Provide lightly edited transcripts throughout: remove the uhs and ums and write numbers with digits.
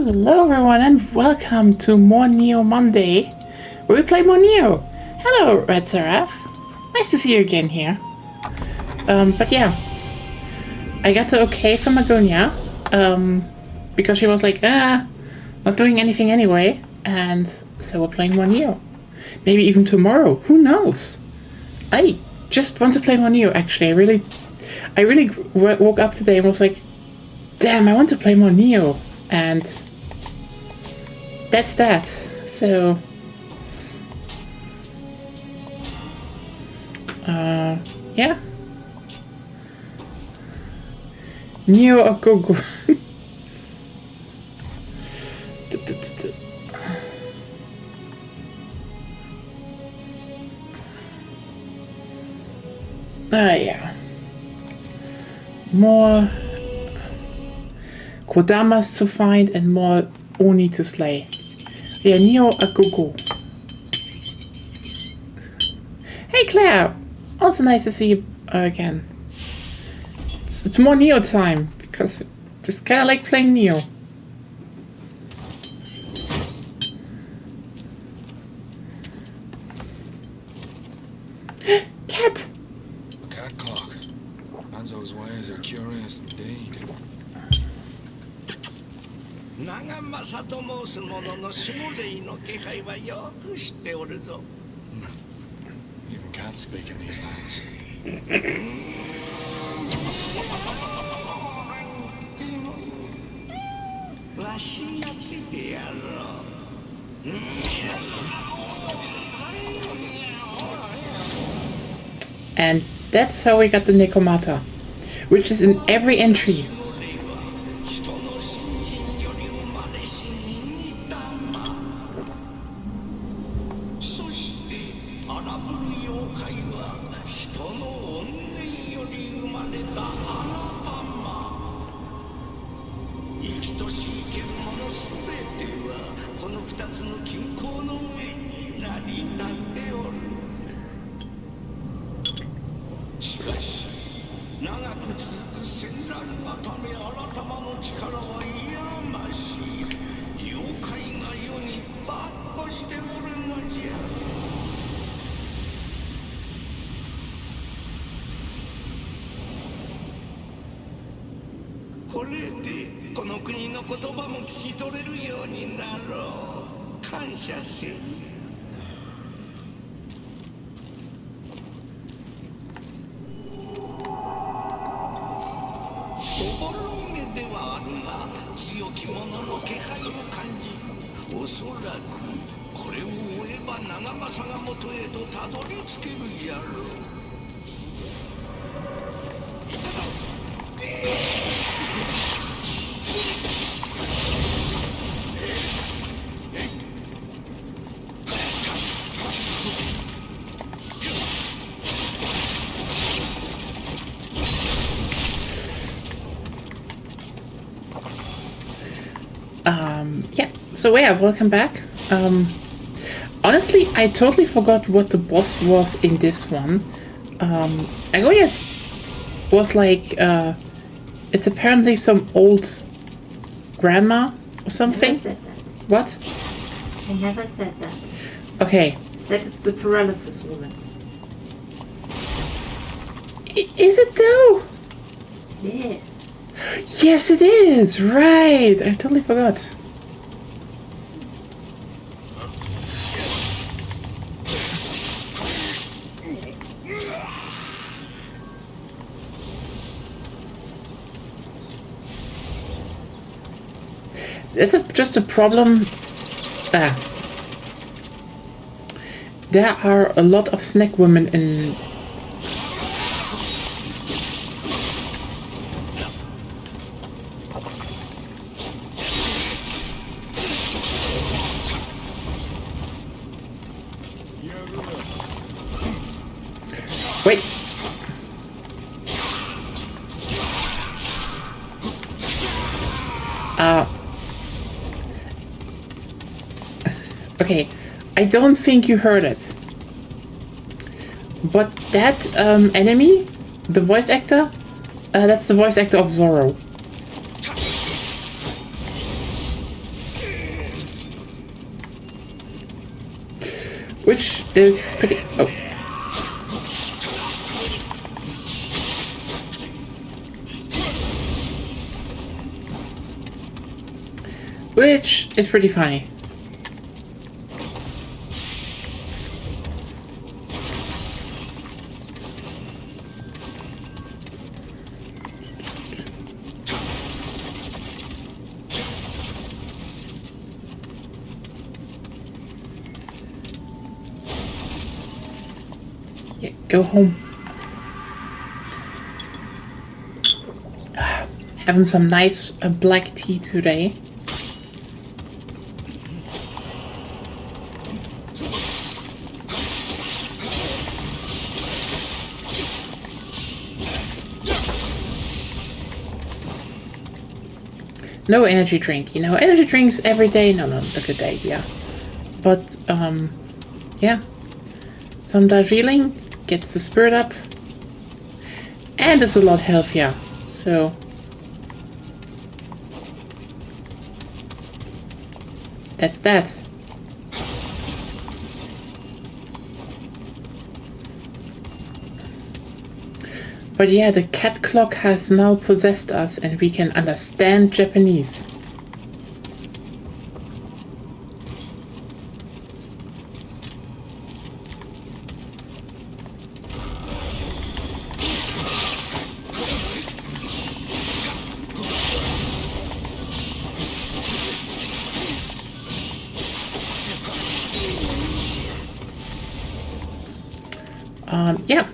Hello everyone and welcome to more Nioh Monday, where we play more Nioh. Hello Red Seraph, nice to see you again here. But yeah, I got the okay from Magunia, because she was like, not doing anything anyway, and so we're playing more Nioh. Maybe even tomorrow, who knows? I just want to play more Nioh actually. I really woke up today and was like, damn, I want to play more Nioh. And that's that. So yeah. Nioh a go-go. Yeah. More Kodamas to find and more Oni to slay. Yeah, Nioh a go-go. Hey Claire! Also nice to see you again. It's more Nioh time, because just kinda like playing Nioh. Cat! Cat clock. Hanzo's ways are curious indeed. Even cats speak in these lands. And that's how we got the Nekomata, which is in every entry. Yeah, so yeah, welcome back. Honestly, I totally forgot what the boss was in this one. Agonia was like, it's apparently some old grandma or something. I never said that. What? I never said that. Okay. I said it's the paralysis woman. Is it though? Yes. Yes, it is! Right! I totally forgot. That's just a problem. There are a lot of snack women in. Wait. Okay, I don't think you heard it. But that enemy, the voice actor, that's the voice actor of Zoro. which is pretty... Oh. Which is pretty funny. Yeah, go home. Having some nice black tea today. No energy drink, you know, energy drinks every day, no, not a good idea. But, yeah. Some Darjeeling gets the spirit up. And it's a lot healthier, so... That's that. But yeah, the cat clock has now possessed us and we can understand Japanese. Yeah.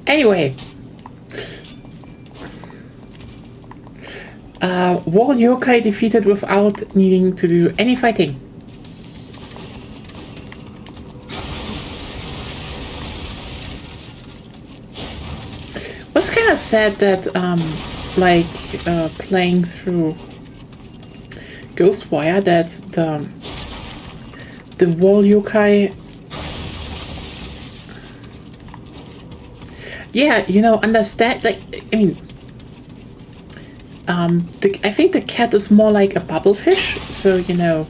Anyway, wall yokai defeated without needing to do any fighting. Was kind of sad that playing through Ghostwire, that the wall yokai, yeah, you know, understand, like, I mean, I think the cat is more like a bubblefish, so, you know,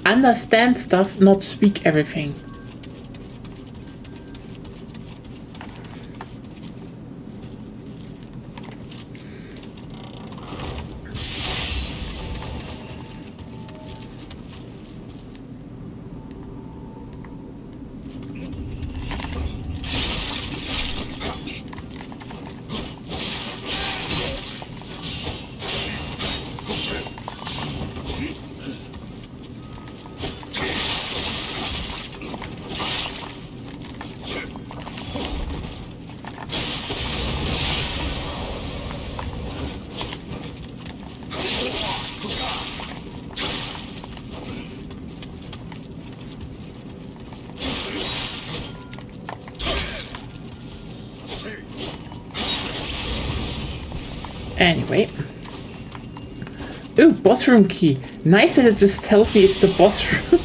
understand stuff, not speak everything. Anyway. Ooh, boss room key. Nice that it just tells me it's the boss room.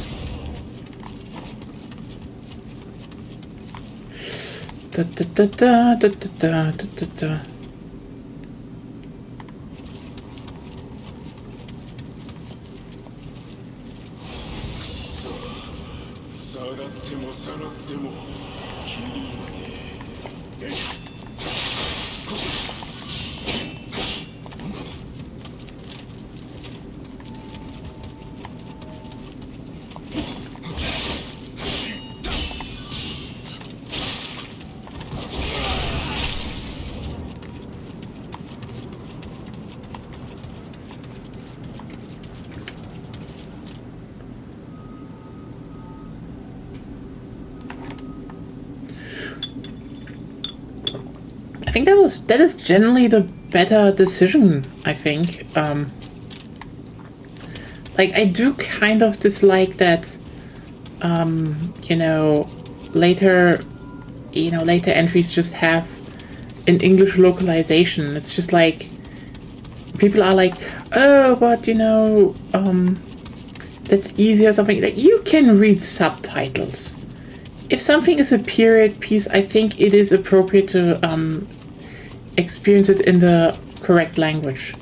Da, da, da, da, da, da, da, da, da. I think that is generally the better decision, I think. Like, I do kind of dislike that, you know, later entries just have an English localization. It's just like, people are like, oh, but you know, that's easy or something. Like, you can read subtitles. If something is a period piece, I think it is appropriate to experience it in the correct language.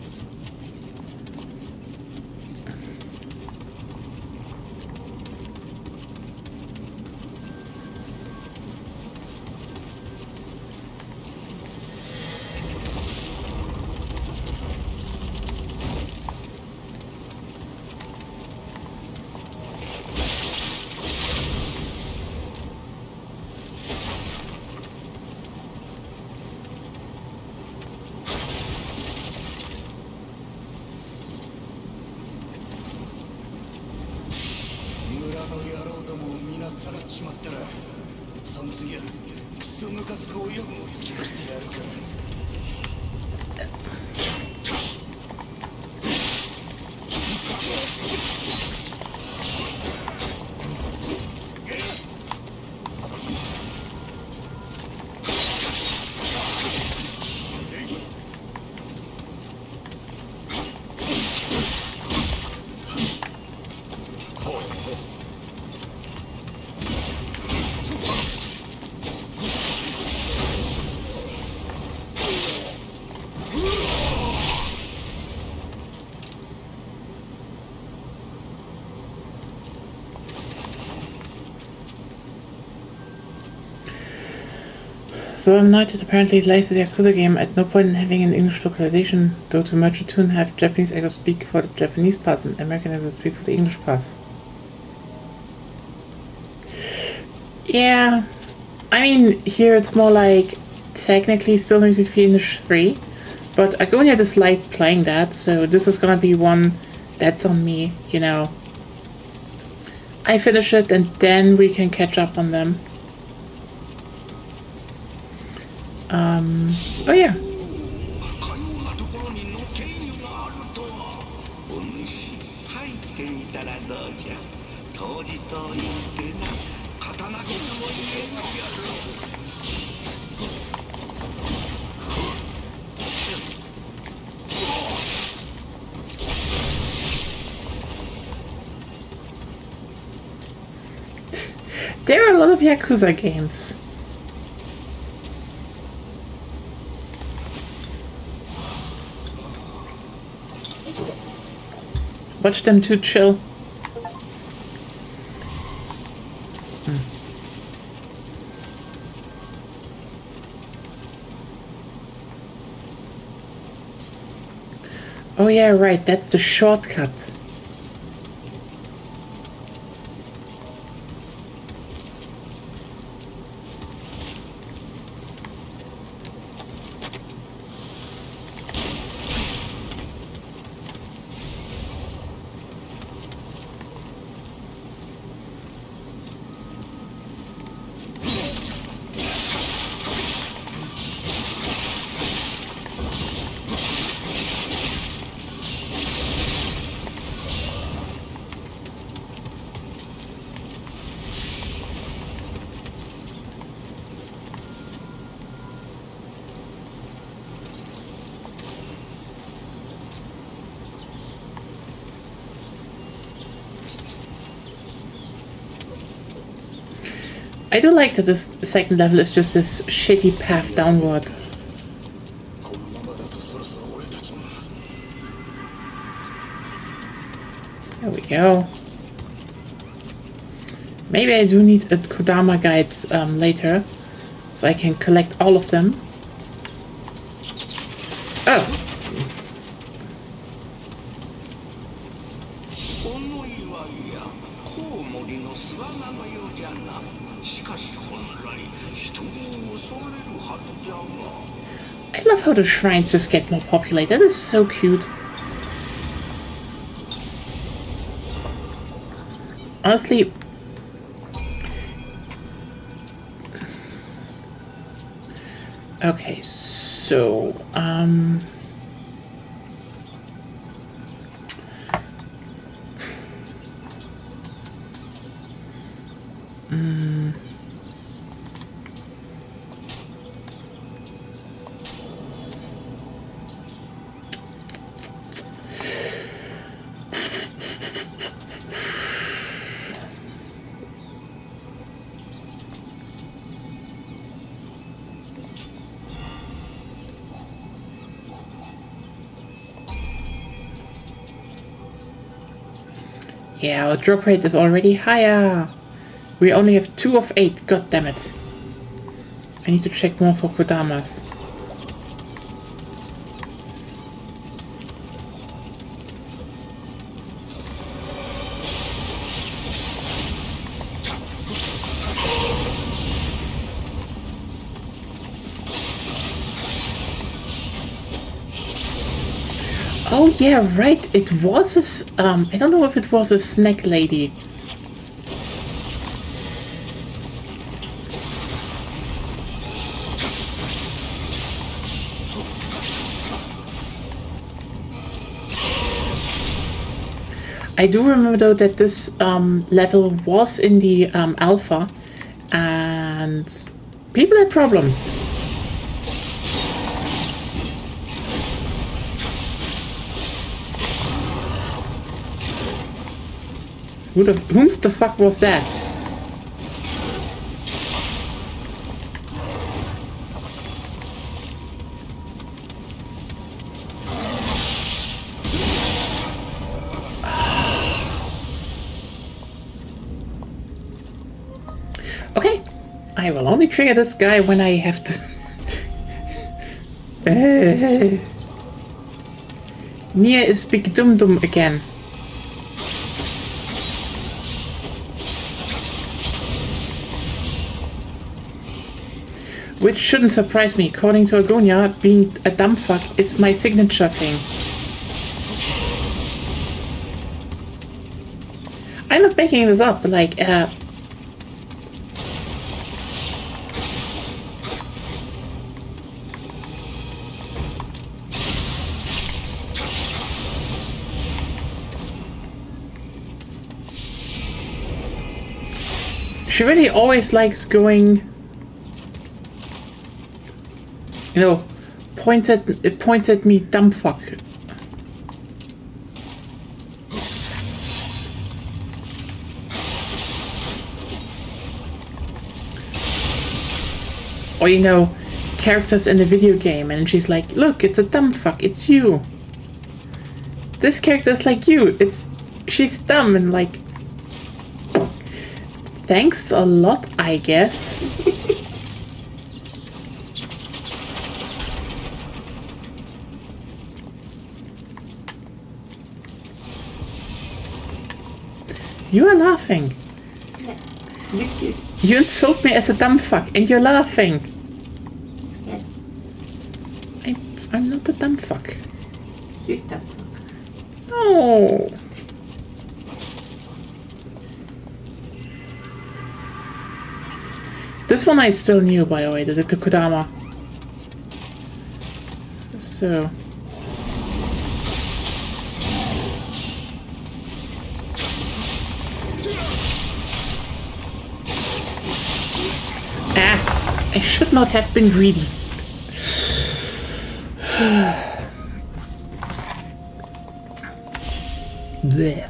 So I'm not that apparently lies the Yakuza game, at no point in having an English localization, though to merge the two and have Japanese actors speak for the Japanese parts and American actors speak for the English parts. Yeah, I mean, here it's more like technically still using Finish 3, but Agonia disliked playing that, so this is gonna be one that's on me, you know. I finish it and then we can catch up on them. Oh yeah. There are a lot of Yakuza games. Watch them too chill. Oh yeah, right, that's the shortcut. I do like that this second level is just this shitty path downward. There we go. Maybe I do need a Kodama guide later, so I can collect all of them. Oh! I love how the shrines just get more populated. That is so cute. Honestly, okay, so Yeah, our drop rate is already higher. We only have 2 of 8. God damn it. I need to check more for Kodamas. Oh yeah, right. It was I don't know if it was a snack lady. I do remember though that this level was in the alpha, and people had problems. Whom's the fuck was that? Okay, I will only trigger this guy when I have to. Nioh is big dum dum again. Which shouldn't surprise me. According to Agonia, being a dumb fuck is my signature thing. I'm not making this up, like, she really always likes going, you know, it points at me, dumb fuck. Or, you know, characters in the video game, and she's like, look, it's a dumb fuck, it's you. This character is like you, she's dumb, and like, thanks a lot, I guess. You are laughing. Yeah. You insult me as a dumb fuck, and you're laughing. Yes. I'm not a dumb fuck. You dumb fuck. No. This one I still knew, by the way, the Kodama. So. I should not have been greedy. Blech.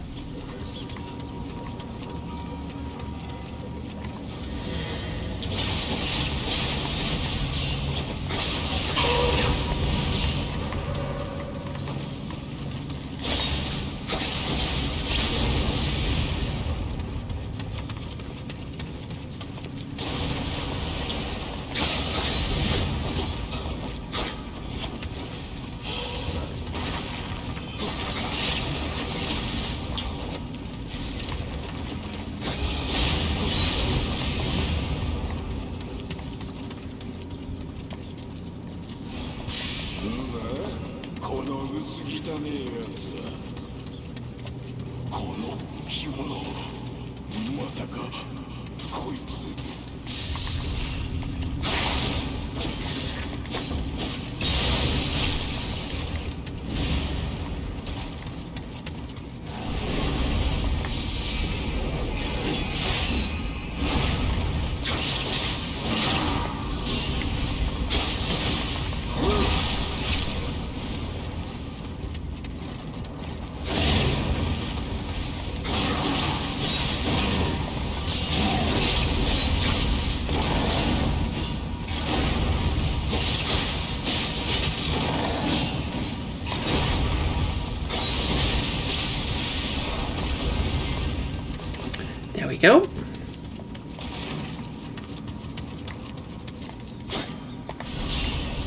go.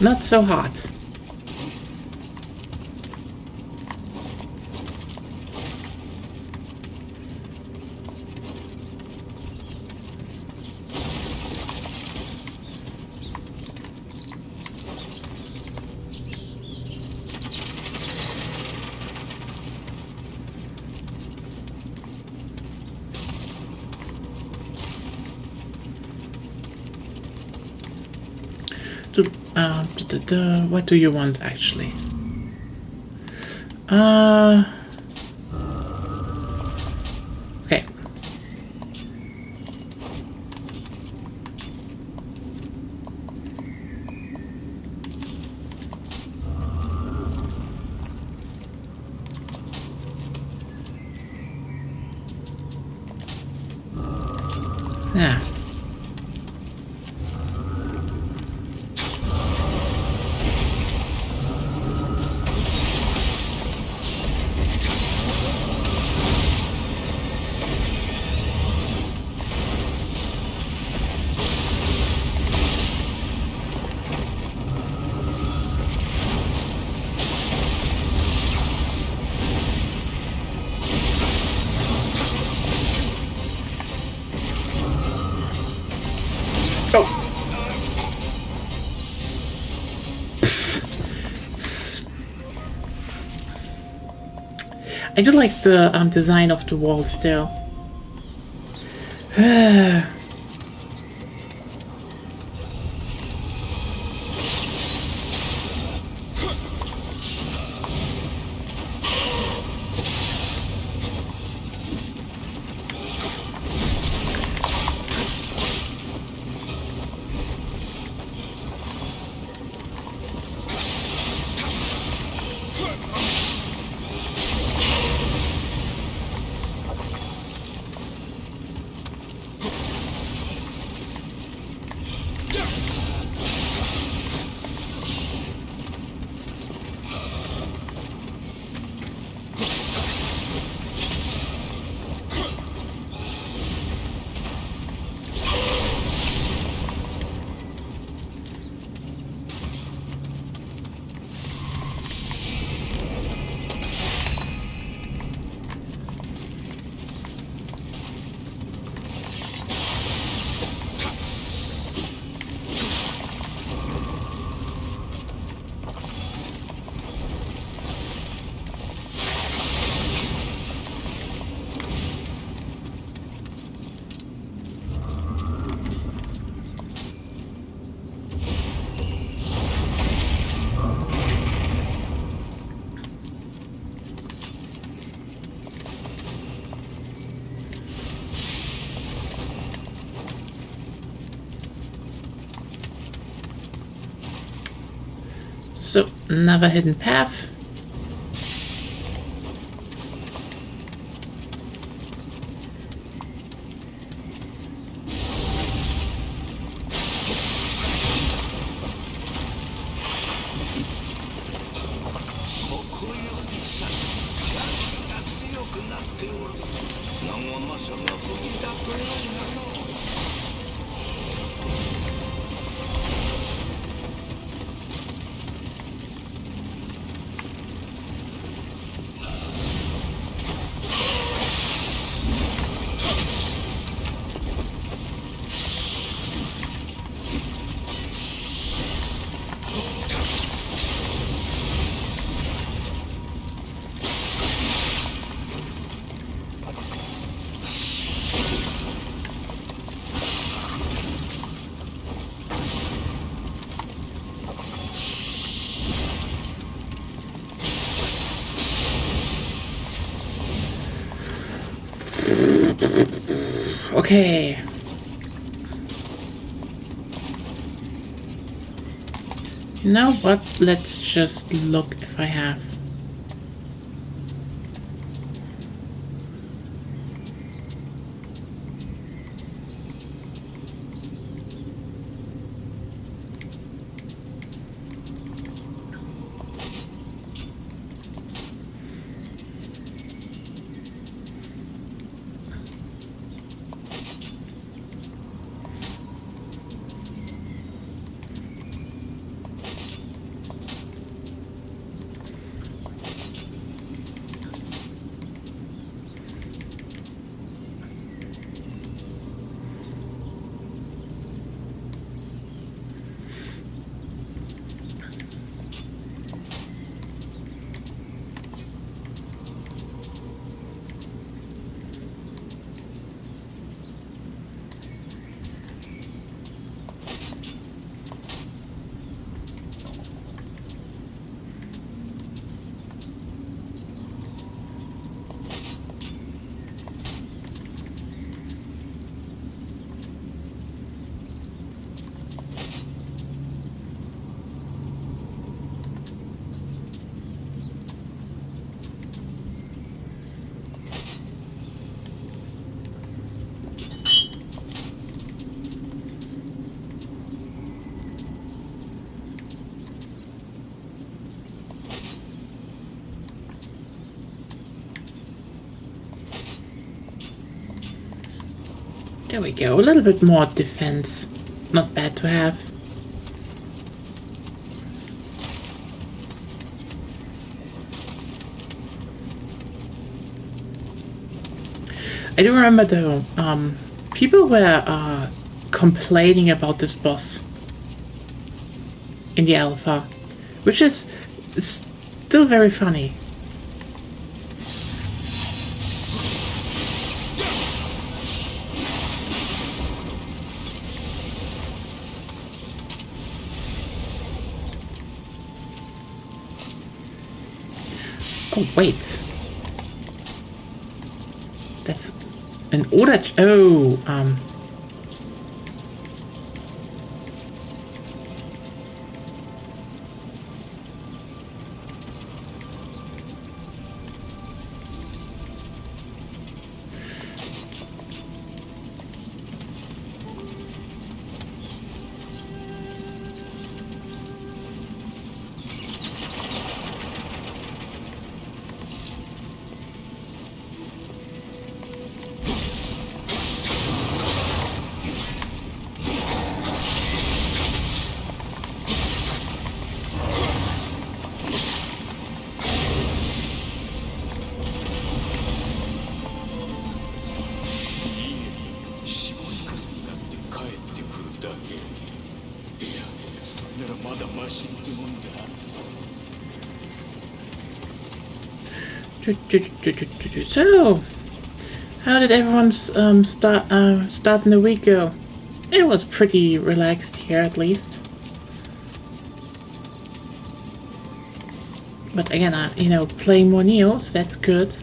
Not so hot. What do you want actually? Okay. Yeah. Oh. I do like the design of the walls though. So, another hidden path. Okay. You know what? Let's just look if I have. There we go. A little bit more defense. Not bad to have. I do remember though, people were complaining about this boss in the alpha, which is still very funny. Oh, wait. That's an order. Oh, so how did everyone's starting the week go? It was pretty relaxed here, at least. But again, you know, playing more Nioh, so that's good.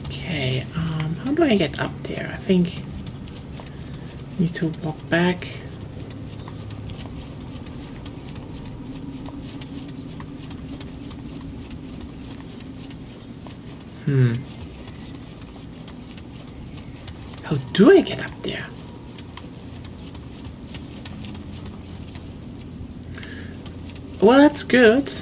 Okay, how do I get up there? I think I need to walk back. How do I get up there? Well, that's good.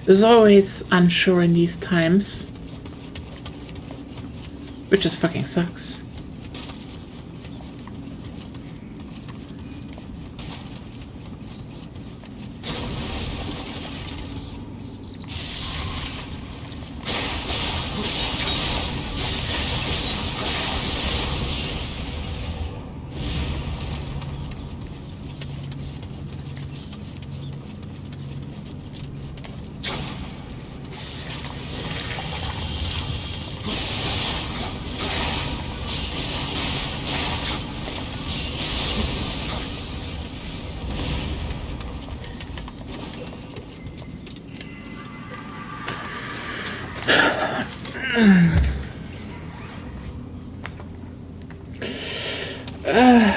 There's always unsure in these times, which just fucking sucks.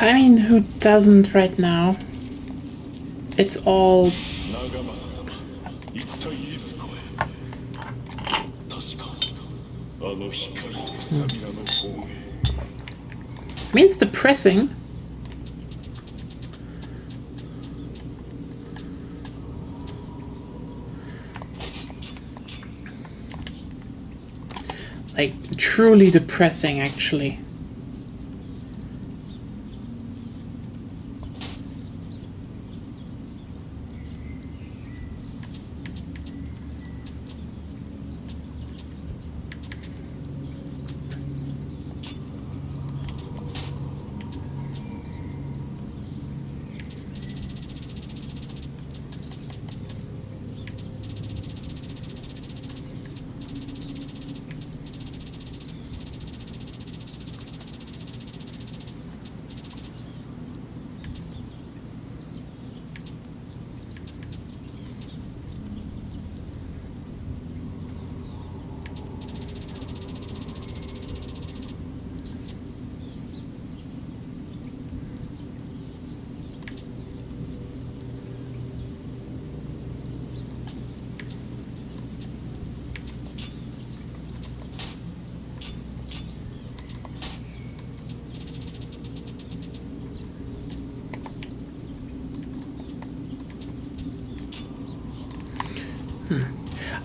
I mean, who doesn't right now? It's all... I mean, it's depressing. Like, truly depressing, actually.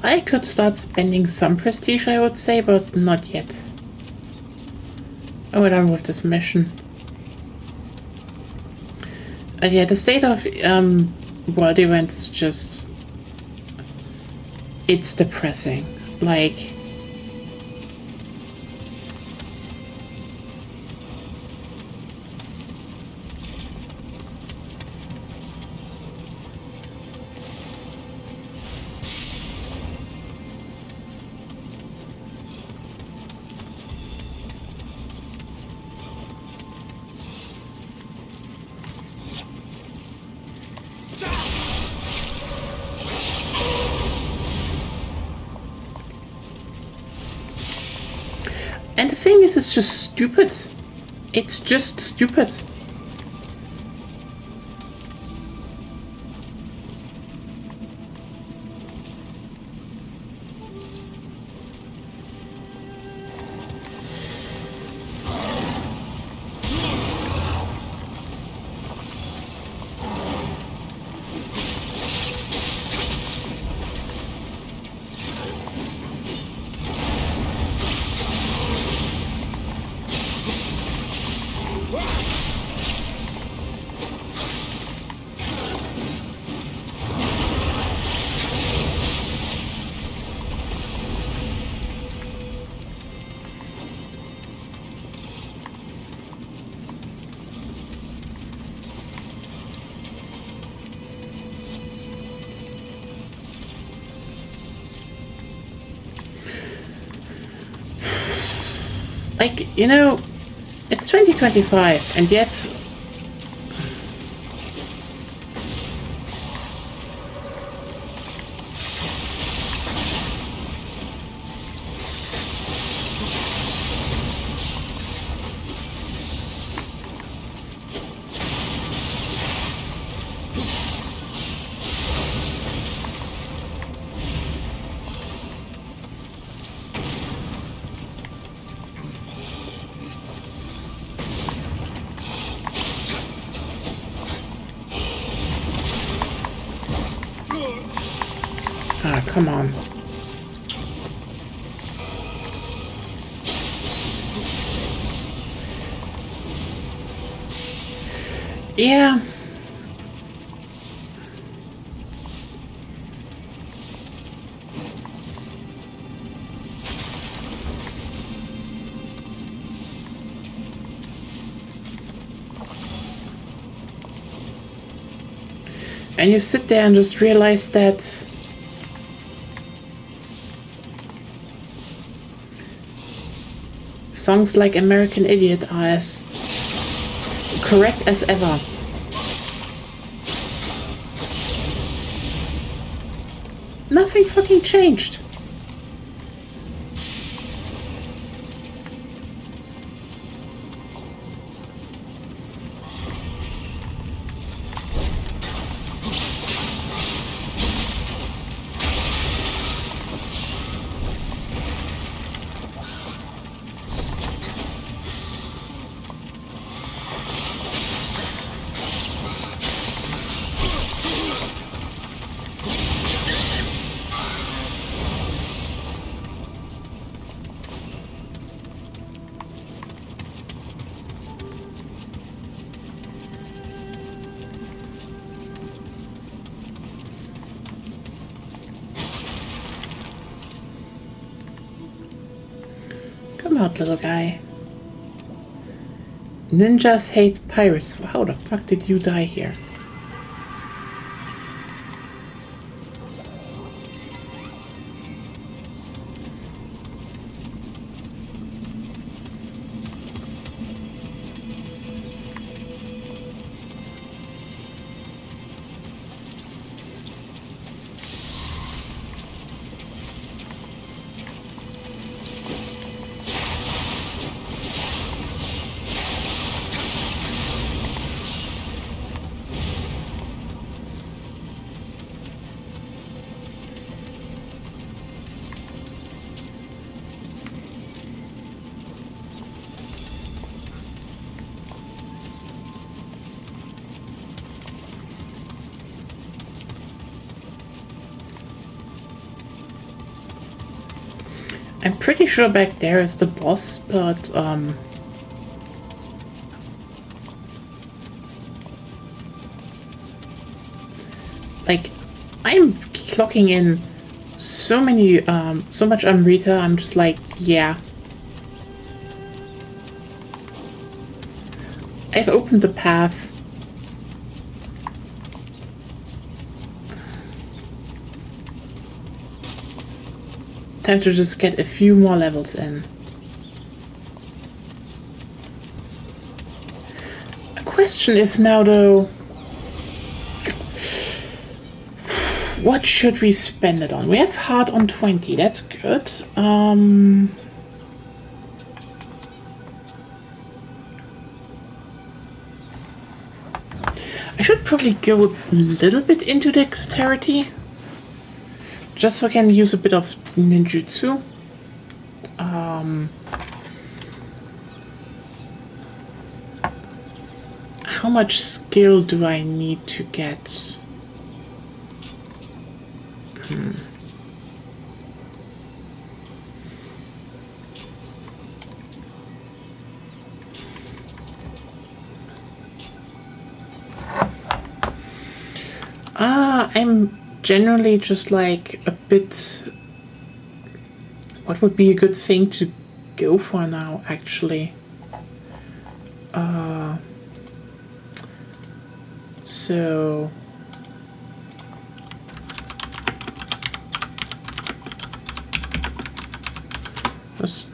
I could start spending some prestige, I would say, but not yet. Oh, we're done with this mission. And yeah, the state of world events is just... it's depressing. Like... And the thing is, it's just stupid. It's just stupid. Like, you know, it's 2025, and yet... Ah, come on. Yeah. And you sit there and just realize that songs like American Idiot are as correct as ever. Nothing fucking changed. Come out, little guy. Ninjas hate pirates. How the fuck did you die here? I'm pretty sure back there is the boss, but like I'm clocking in so many so much Amrita, I'm just like, yeah. I've opened the path. Time to just get a few more levels in. The question is now though, what should we spend it on? We have heart on 20, that's good. I should probably go a little bit into dexterity. Just so I can use a bit of ninjutsu. How much skill do I need to get? I'm generally just like a bit... What would be a good thing to go for now, actually? So... Just...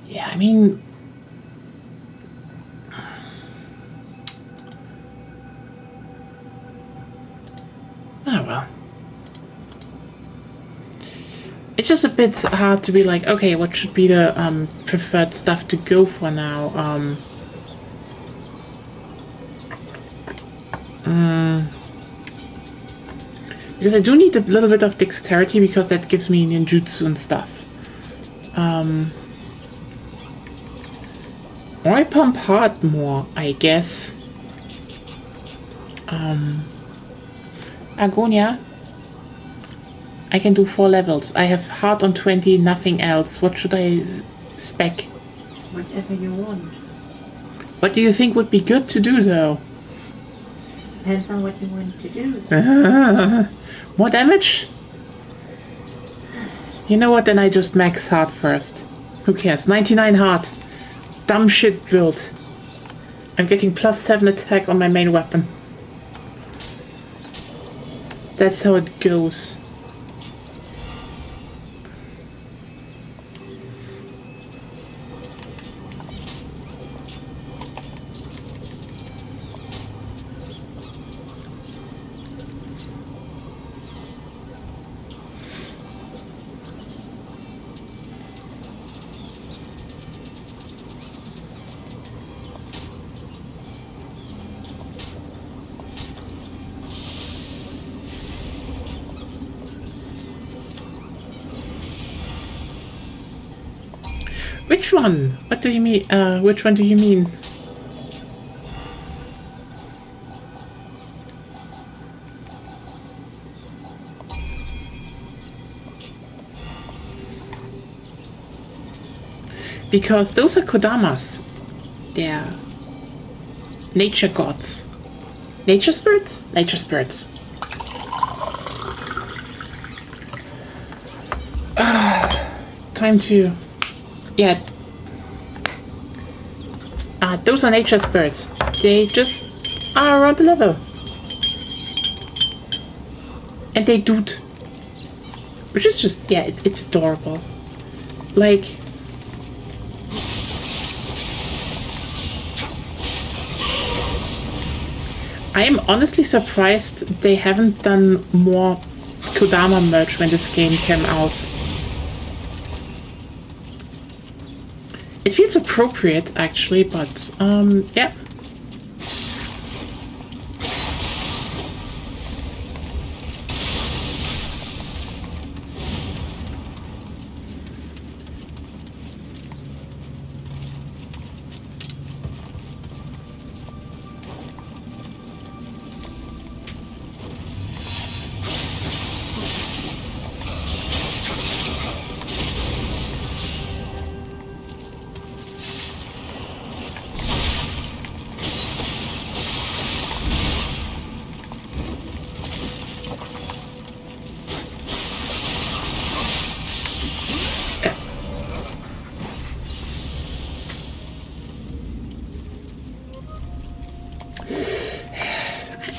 Yeah, I mean... Oh well. It's just a bit hard to be like, okay, what should be the preferred stuff to go for now? Because I do need a little bit of dexterity because that gives me ninjutsu and stuff. Or I pump hard more, I guess. Agonia. I can do 4 levels. I have heart on 20, nothing else. What should I spec? Whatever you want. What do you think would be good to do though? Depends on what you want to do. More damage? You know what, then I just max heart first. Who cares? 99 heart. Dumb shit build. I'm getting +7 attack on my main weapon. That's how it goes. Which one? What do you mean? Which one do you mean? Because those are Kodamas. They're nature gods. Nature spirits? Nature spirits. Time to... Yeah. Those are nature spirits. They just are around the level. And they doot. Which is just, yeah, it's adorable. Like... I am honestly surprised they haven't done more Kodama merch when this game came out. It feels appropriate, actually, but, yeah.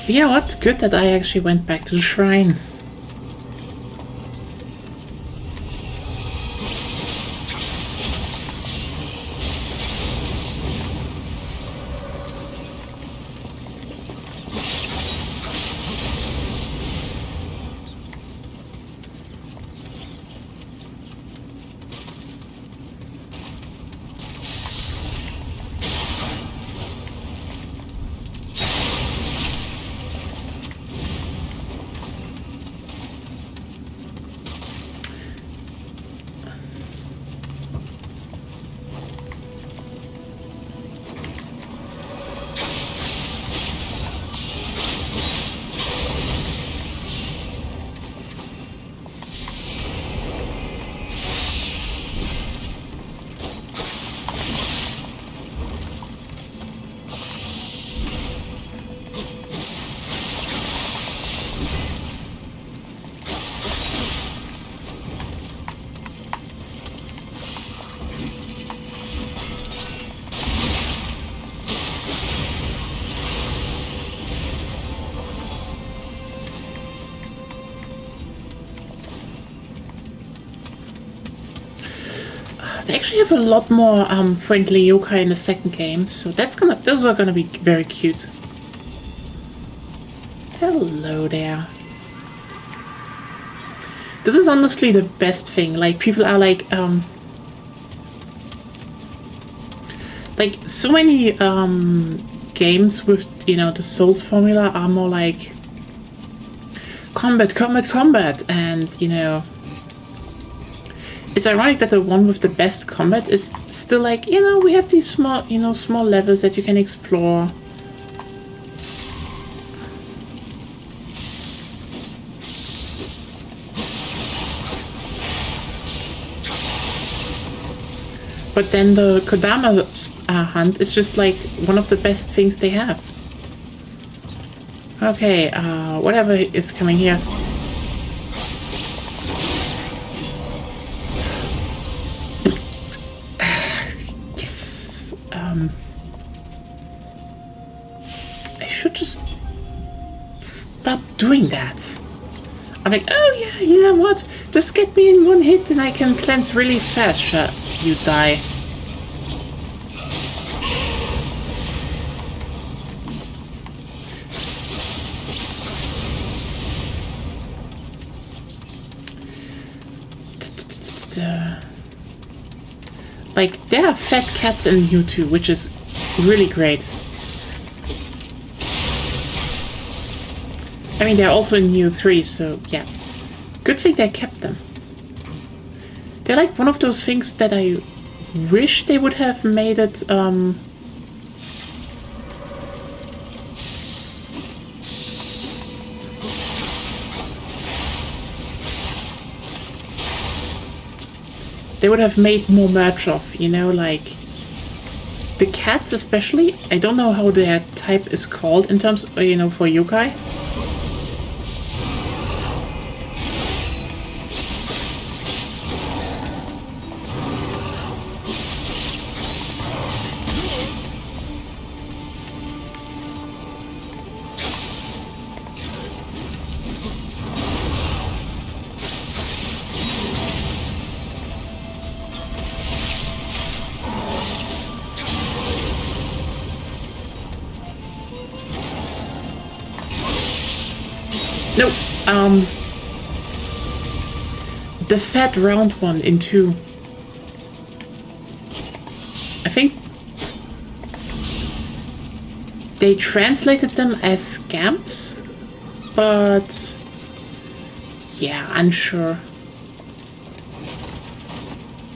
You know what? Good that I actually went back to the shrine. They actually have a lot more friendly yokai in the second game, so those are gonna be very cute. Hello there. This is honestly the best thing. Like, people are like so many games with, you know, the Souls formula are more like combat, combat, combat, and, you know, it's ironic that the one with the best combat is still like, you know, we have these small, you know, small levels that you can explore. But then the Kodama hunt is just like one of the best things they have. Okay, whatever is coming here. Yes. I should just stop doing that. I'm like, oh yeah, you know what? Just get me in one hit and I can cleanse really fast. Shut, you die. Like, there are fat cats in Nioh 2, which is really great. I mean, they're also in Nioh 3, so yeah. Good thing they kept them. They're like one of those things that I wish they would have made it, they would have made more merch of, you know, like the cats especially. I don't know how their type is called in terms, you know, for yokai. No, the fat round one in 2. I think they translated them as scamps, but yeah, unsure.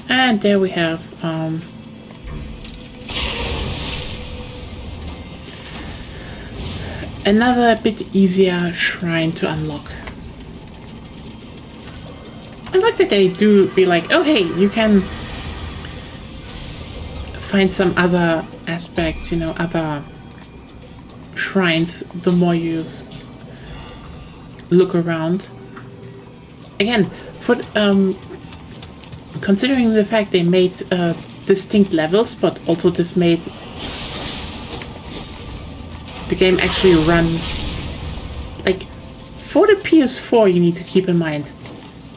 And there we have another bit easier shrine to unlock. I like that they do be like, oh hey, you can find some other aspects, you know, other shrines the more you look around. Again, for considering the fact they made distinct levels, but also this made the game actually run, like, for the PS4 you need to keep in mind,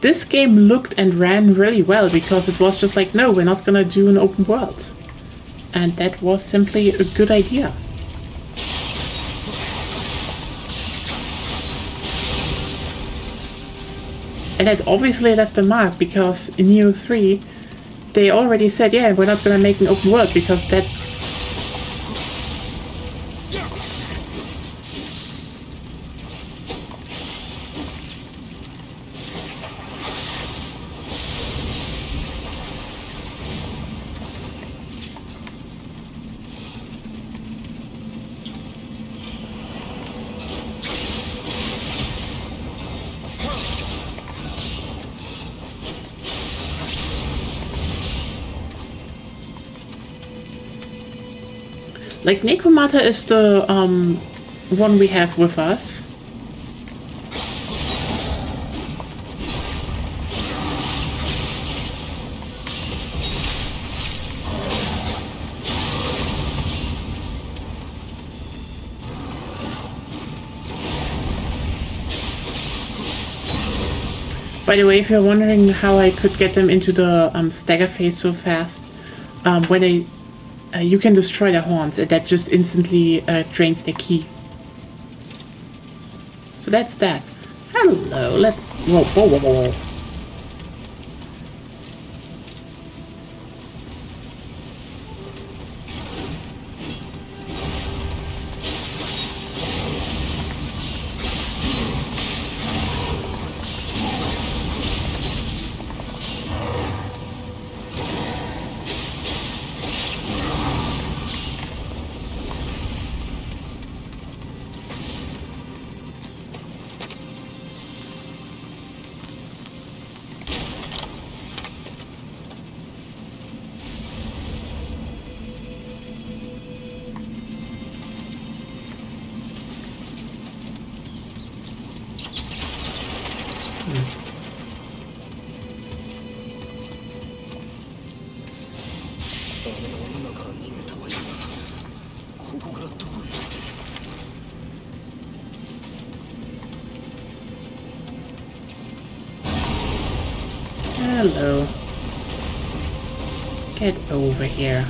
this game looked and ran really well because it was just like, no, we're not gonna do an open world. And that was simply a good idea. And that obviously left a mark because in Nioh 3 they already said, yeah, we're not gonna make an open world because that like, Necromata is the one we have with us. By the way, if you're wondering how I could get them into the stagger phase so fast, when they you can destroy their horns, and that just instantly drains their ki. So that's that. Hello, whoa, whoa, whoa, whoa. Hello. Get over here.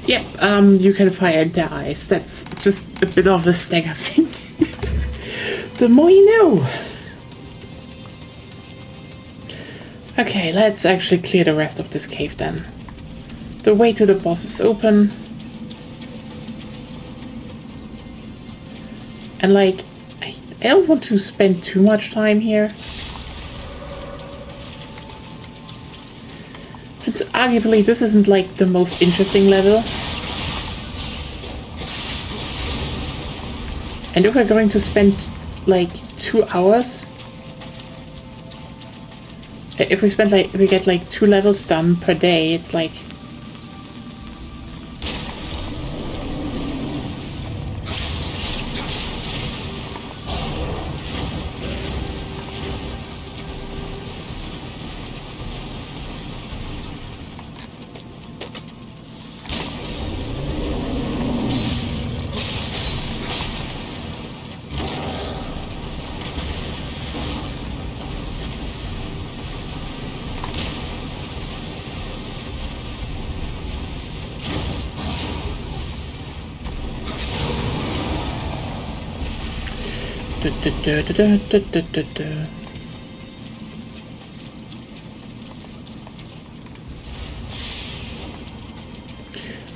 Yep, you can fire in their eyes. That's just a bit of a stagger thing. The more you know. Okay, let's actually clear the rest of this cave then. The way to the boss is open. And like, I don't want to spend too much time here. Since arguably this isn't like the most interesting level. And if we're going to spend like 2 hours, if we get like 2 levels done per day, it's like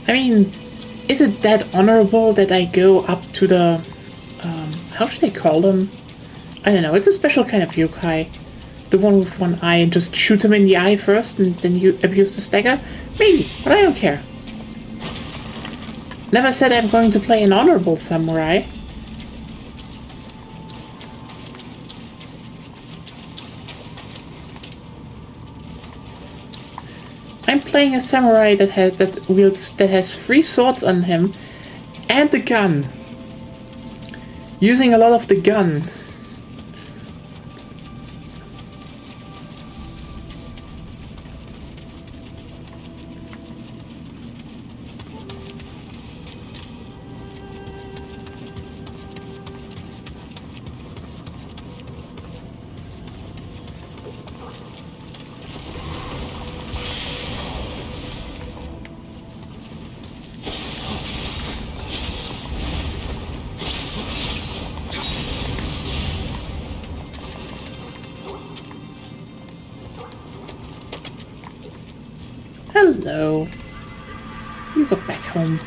I mean, is it that honorable that I go up to the how should I call them? I don't know, it's a special kind of yokai. The one with one eye, and just shoot him in the eye first and then you abuse the stagger? Maybe, but I don't care. Never said I'm going to play an honorable samurai. I'm playing a samurai that has 3 swords on him and the gun. Using a lot of the gun. Hello. You go back home.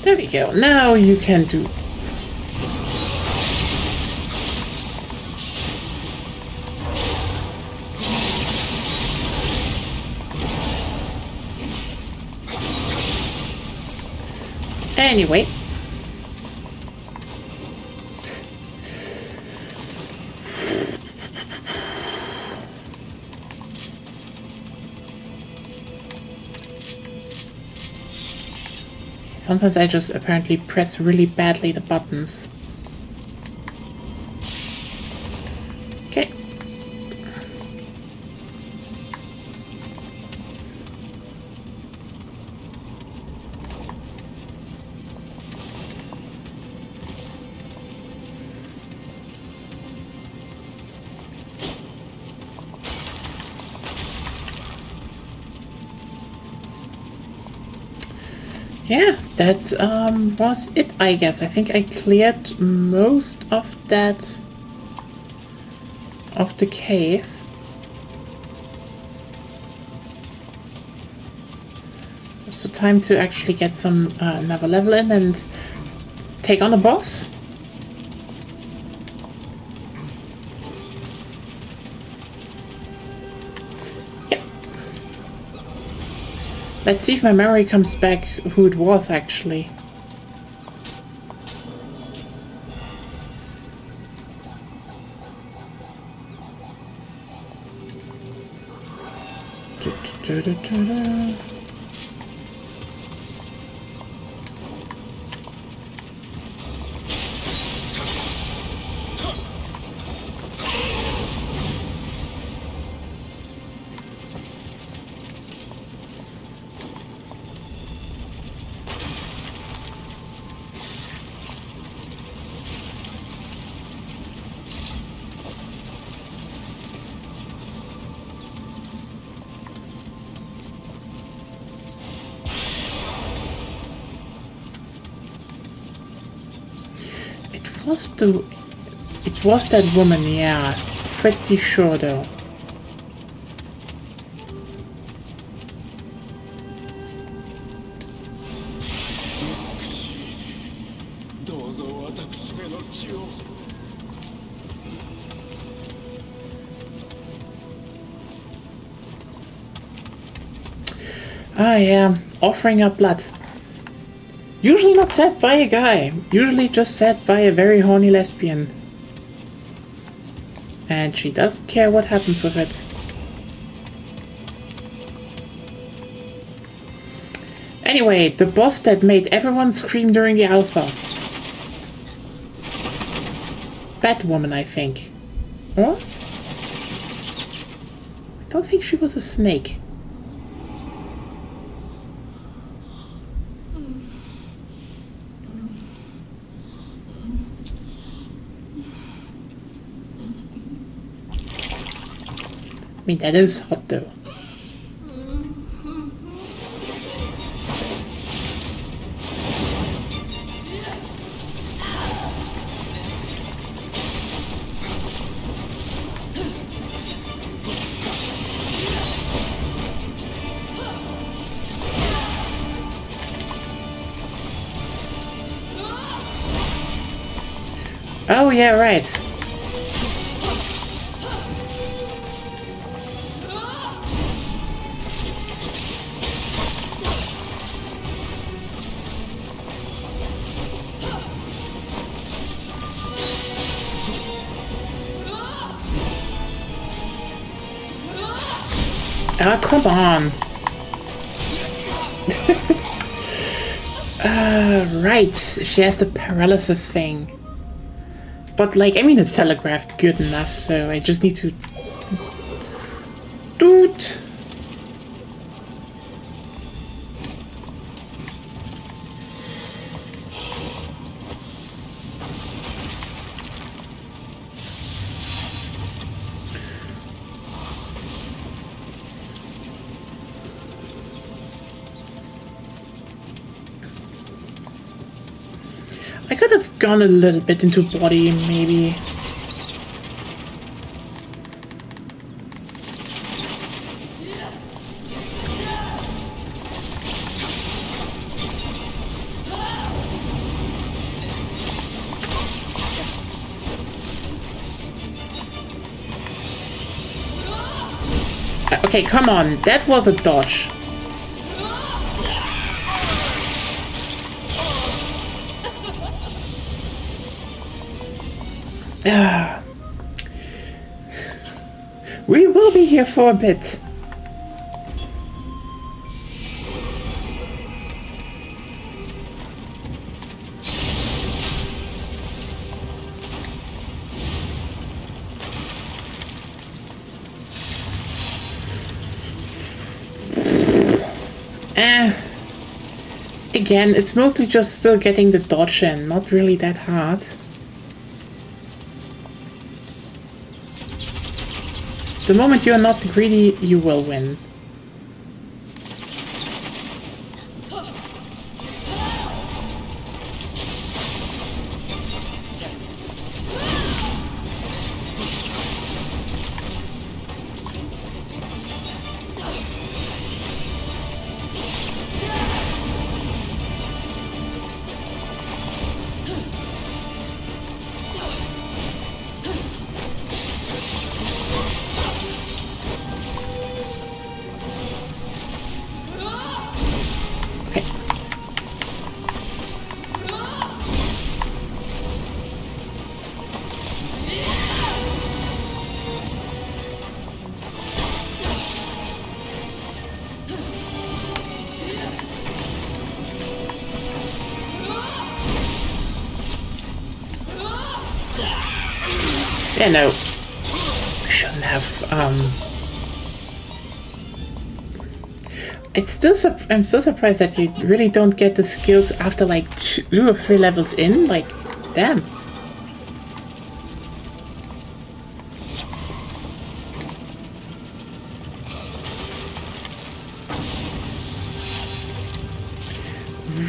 There we go. Now you can do... Anyway. Sometimes I just apparently press really badly the buttons. Okay. Yeah, that was it, I guess. I think I cleared most of that of the cave. So time to actually get some another level in and take on a boss. Let's see if my memory comes back who it was actually. It was that woman, yeah. Pretty sure though. Ah yeah, offering up blood. Usually not said by a guy, usually just said by a very horny lesbian. And she doesn't care what happens with it. Anyway, the boss that made everyone scream during the alpha. Batwoman, I think. Or? I don't think she was a snake. I mean, that is hot though. Oh yeah, right. Ah, come on. Right. She has the paralysis thing. But, like, I mean, it's telegraphed good enough, so I just need to... Dude! I could have gone a little bit into body, maybe. Okay, come on. That was a dodge. We will be here for a bit. Again, it's mostly just still getting the dodge in, not really that hard. The moment you're not greedy, you will win. Yeah, no. I shouldn't have, I'm still surprised that you really don't get the skills after like 2 or 3 levels in. Like, damn.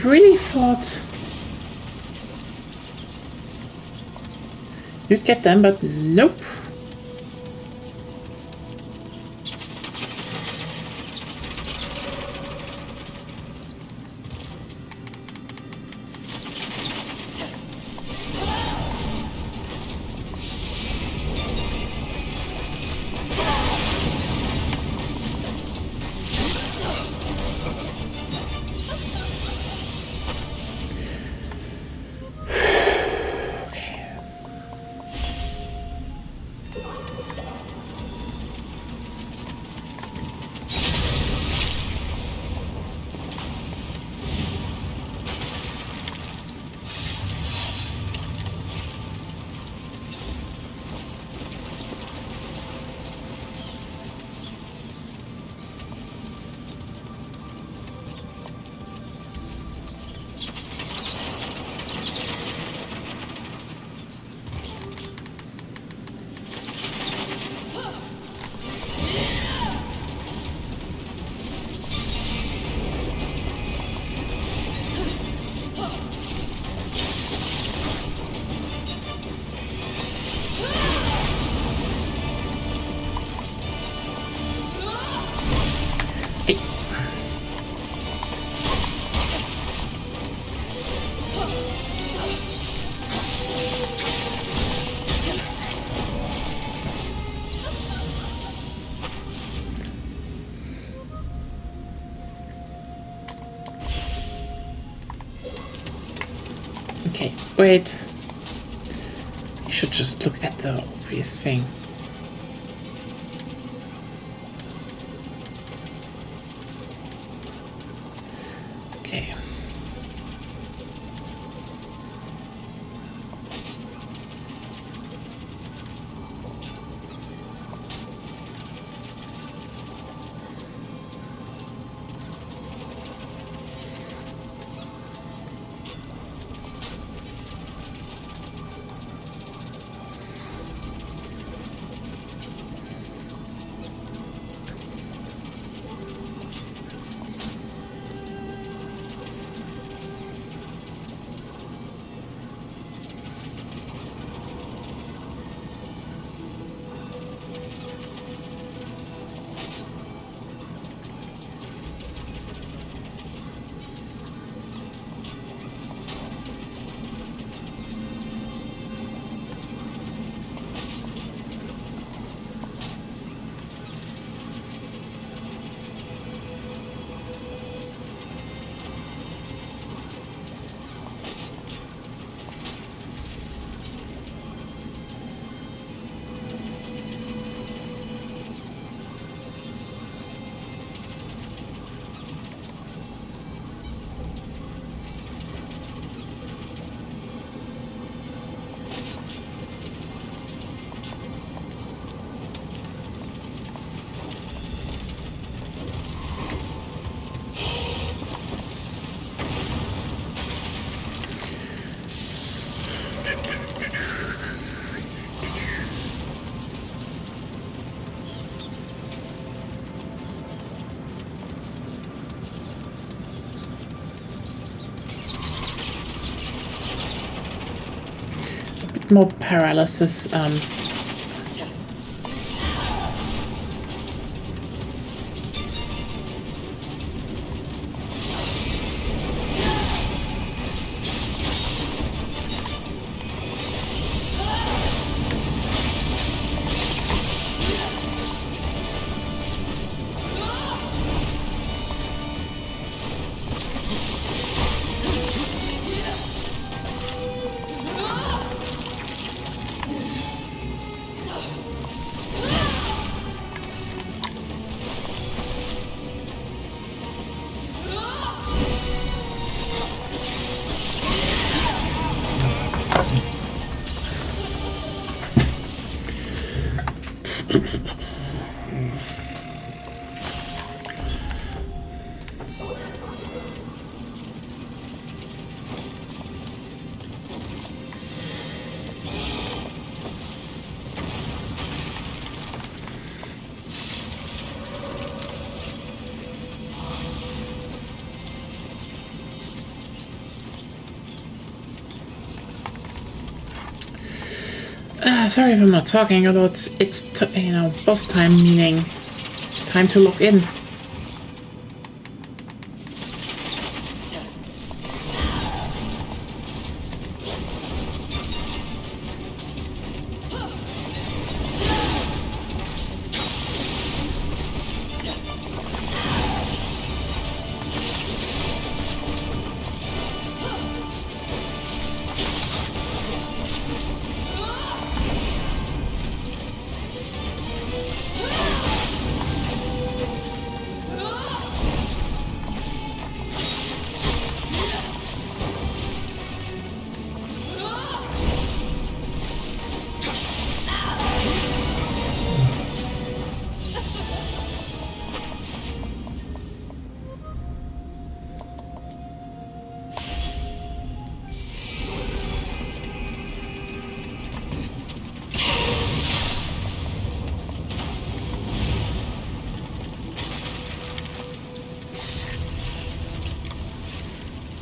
Really thought... You'd get them, but nope. Okay, wait. You should just look at the obvious thing. Okay. More paralysis. Sorry if I'm not talking a lot. It's, you know, boss time, meaning time to log in.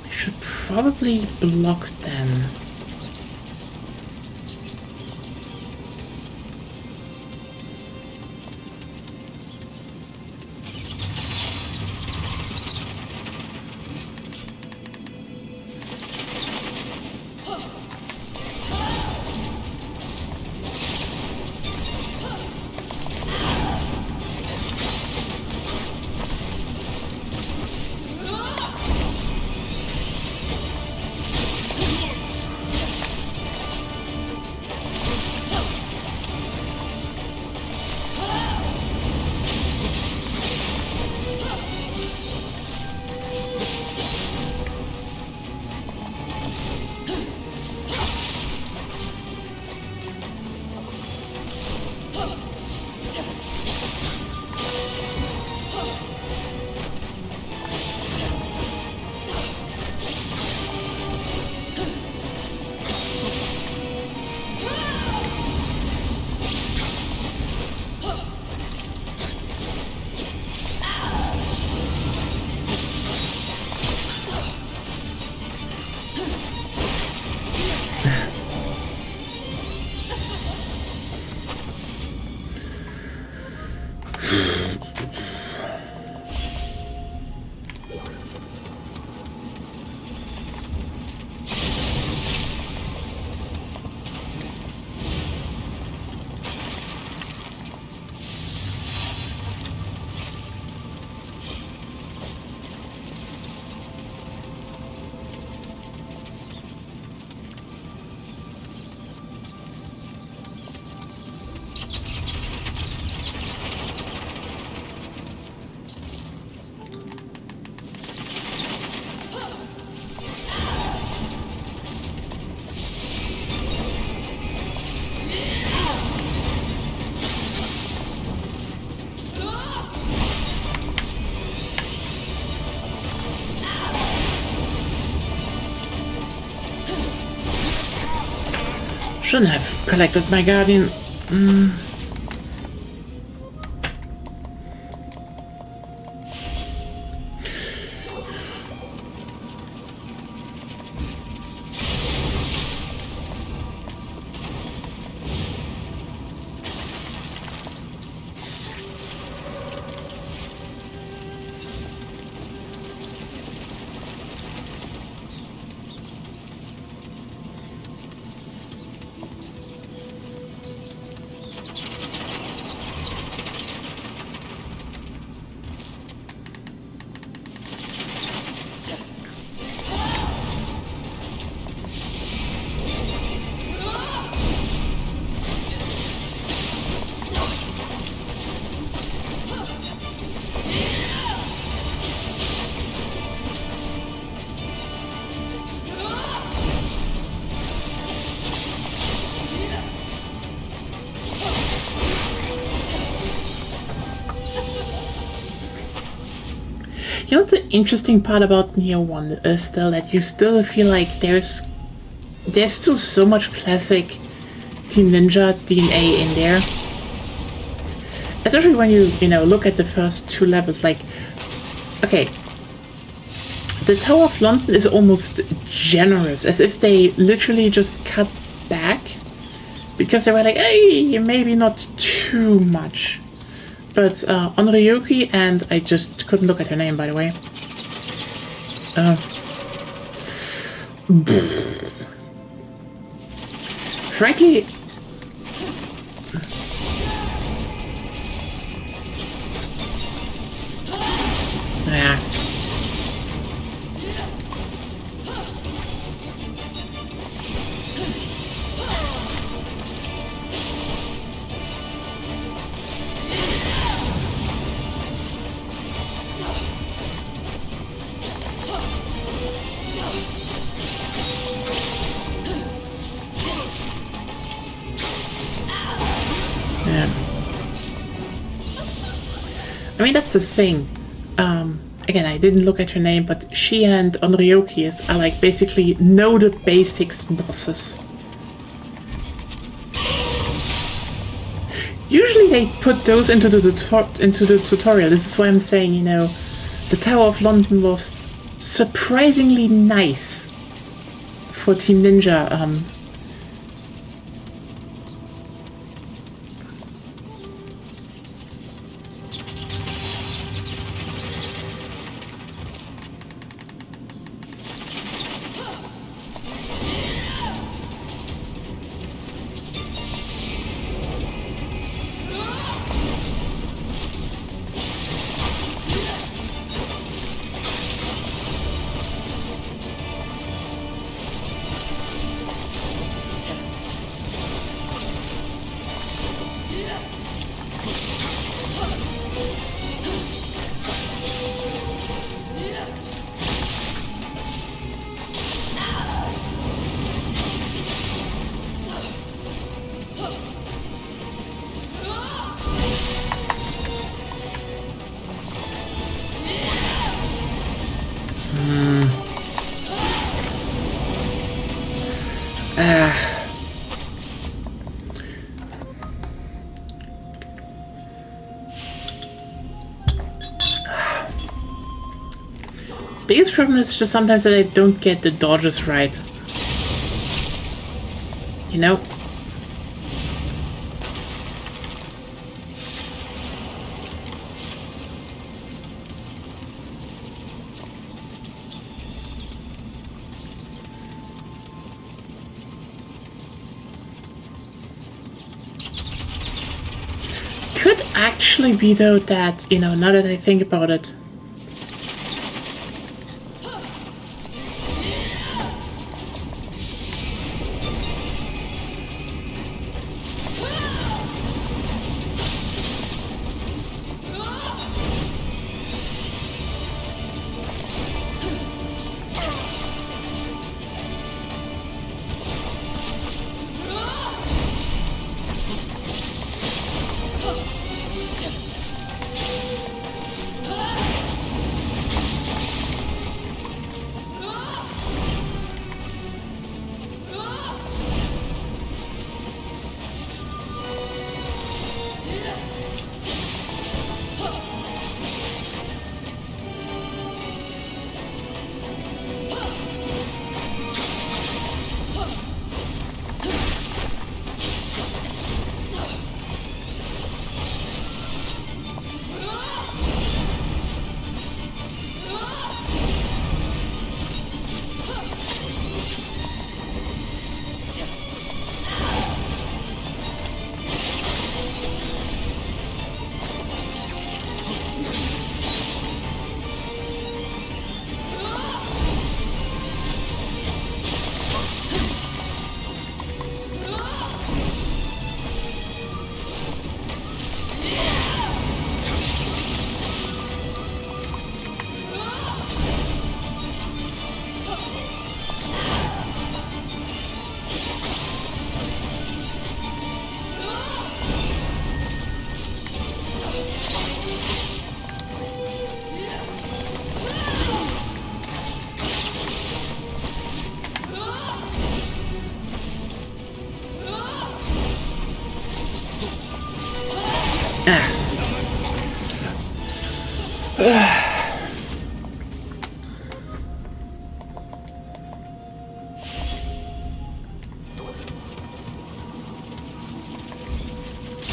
Should probably block then. Shouldn't have collected my guardian. You know, the interesting part about Nioh 1 is still that you still feel like there's still so much classic Team Ninja DNA in there. Especially when you know, look at the first two levels, like, okay, the Tower of London is almost generous, as if they literally just cut back because they were like, hey, maybe not too much. But on Ryoki, and I just couldn't look at her name, by the way. Frankly, yeah. I mean, that's the thing. Again, I didn't look at her name, but she and Onryoki are like basically know the basics bosses. Usually they put those into the tutorial. This is why I'm saying, you know, the Tower of London was surprisingly nice for Team Ninja. Biggest problem is just sometimes that I don't get the dodges right. You know? Could actually be though that, you know, now that I think about it,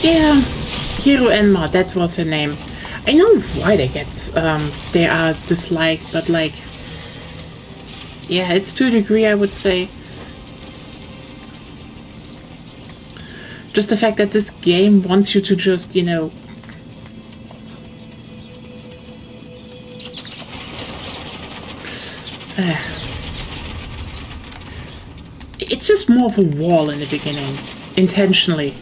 Yeah, Hiro Enma, that was her name. I know why they are disliked, but like, yeah, it's to a degree, I would say. Just the fact that this game wants you to just, you know, it's just more of a wall in the beginning, intentionally.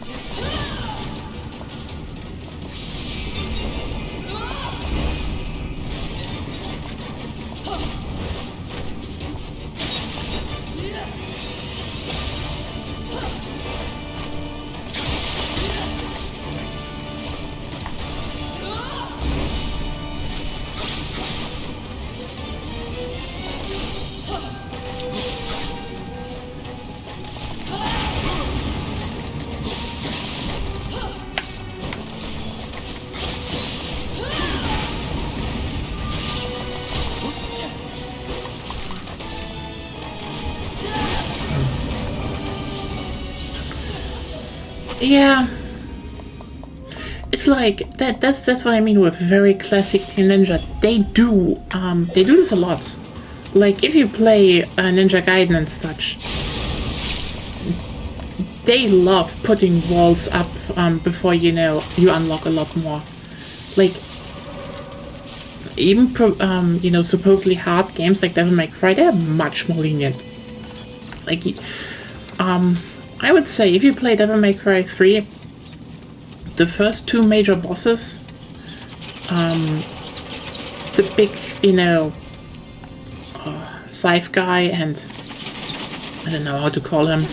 Yeah, it's like that's what I mean with very classic Team Ninja. They do this a lot. Like if you play Ninja Gaiden and such, they love putting walls up before you know you unlock a lot more. Like even you know, supposedly hard games like Devil May Cry, they're much more lenient. Like I would say if you play Devil May Cry 3, the first two major bosses, the big, you know, Scythe guy and I don't know how to call him,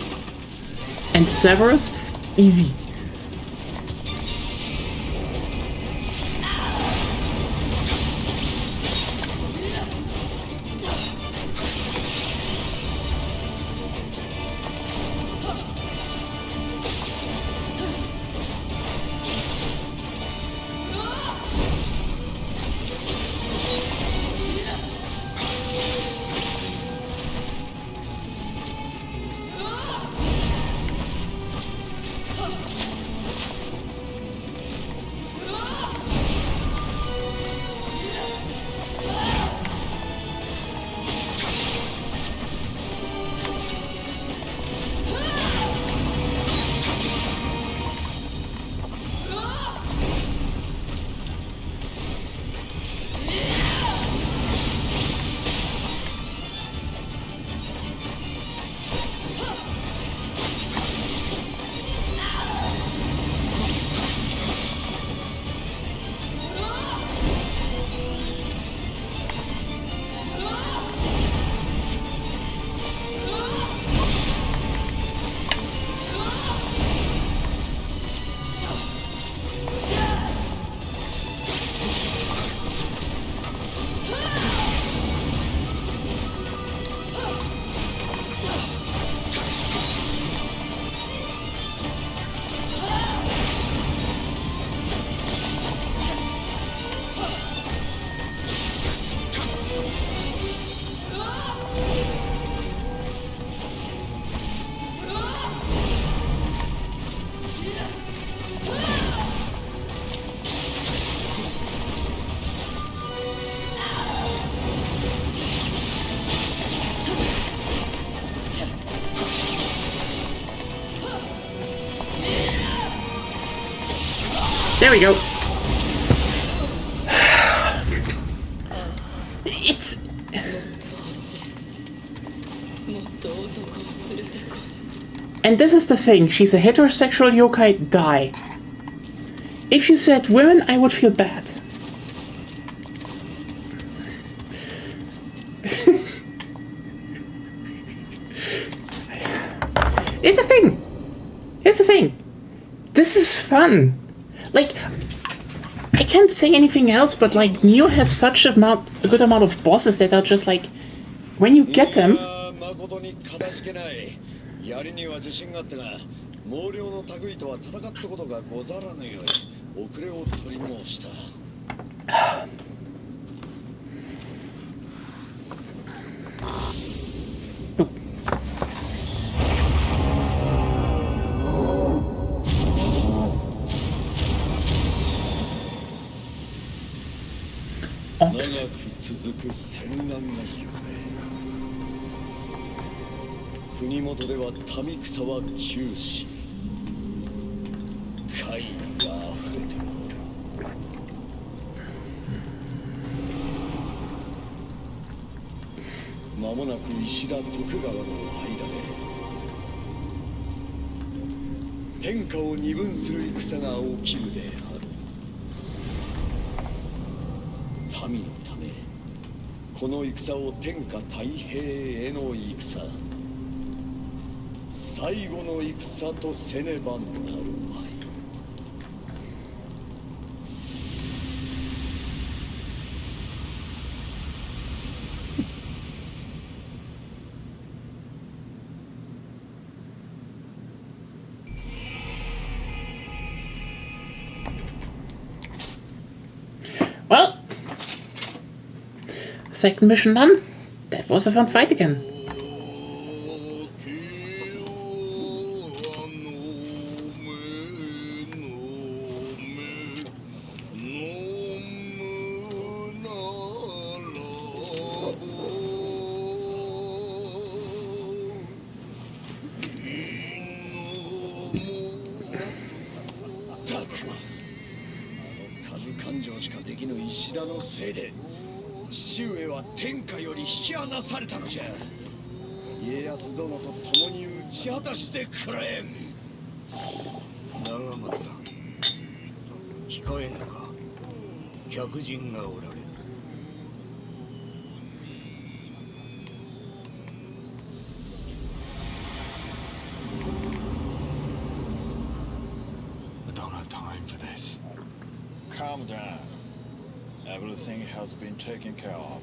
and Severus, easy. There we go. It's... And this is the thing, she's a heterosexual yokai, die. If you said women, I would feel bad. It's a thing. It's a thing. This is fun. Like, I can't say anything else, but like Nioh has such a good amount of bosses that are just like, when you get them, Oops. 続く戦乱がよね。国元では民草は休止、怪異が溢れておる。間もなく石田徳川の間で天下を二分する戦が起きるである。民のため、この戦を天下太平への戦、最後の戦とせねばなるまい。Well, second mission done. That was a fun fight again.数勘定しかできぬ石田のせいで父上は天下より引き離されたのじゃ。家康殿と共に打ち果たしてくれ。長政、控えぬか。客人がおられる。I don't have time for this. Calm down. Everything has been taken care of.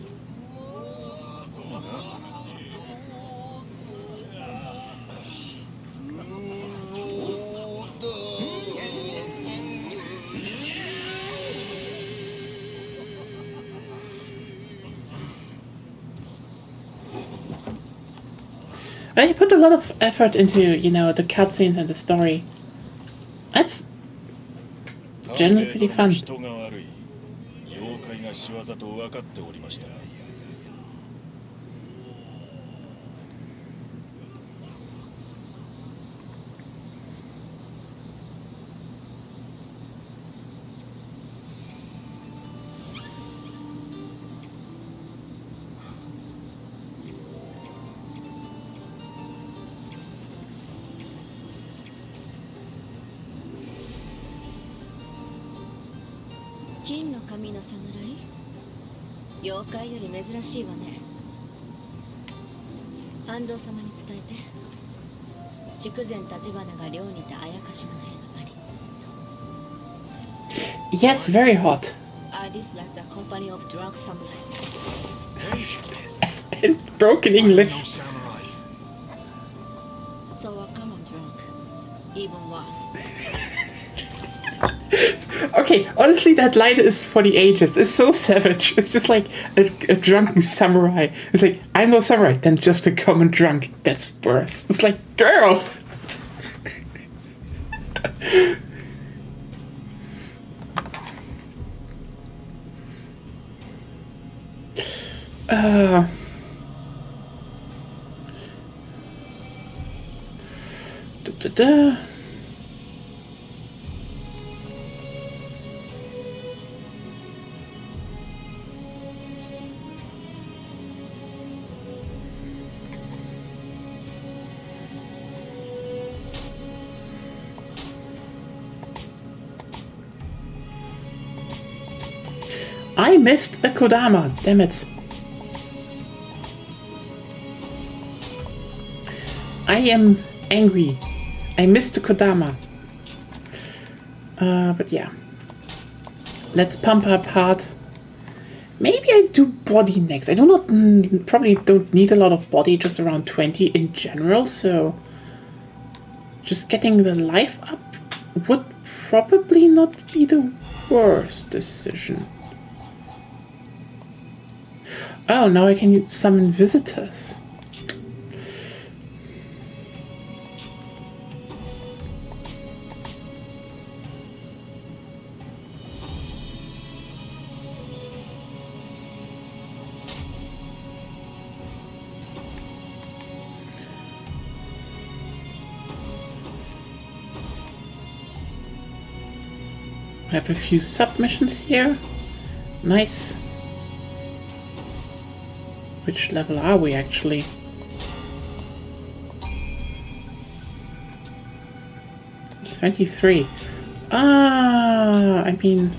I put a lot of effort into, you know, the cutscenes and the story. That's generally pretty fun. 人が悪い。妖怪が仕業と分かっておりました。金の髪の侍？妖怪より珍しいわね。半蔵様に伝えて。筑前立花が寮にてあやかしの兵のあり。Yes, very hot. Are these like the company of drunk samurai? In broken English. No samurai. So a common drunk. Even worse. Okay, honestly, that line is for the ages. It's so savage. It's just like a drunken samurai. It's like, I'm no samurai, then just a common drunk. That's worse. It's like, girl! Da, da, da. I missed a Kodama, damn it. I am angry. I missed a Kodama. But yeah. Let's pump up hard. Maybe I do body next. I do not probably don't need a lot of body, just around 20 in general, so just getting the life up would probably not be the worst decision. Oh, now I can summon visitors. I have a few submissions here. Nice. Which level are we actually? $23. I mean...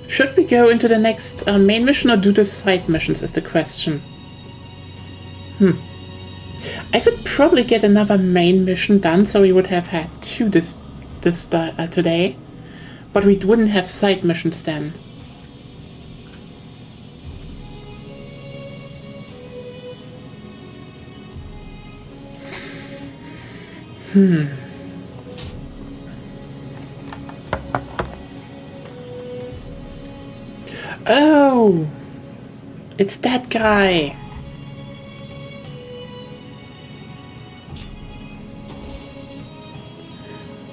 Should we go into the next main mission or do the side missions is the question. I could probably get another main mission done, so we would have had 2 today. But we wouldn't have side missions then. Oh! It's that guy!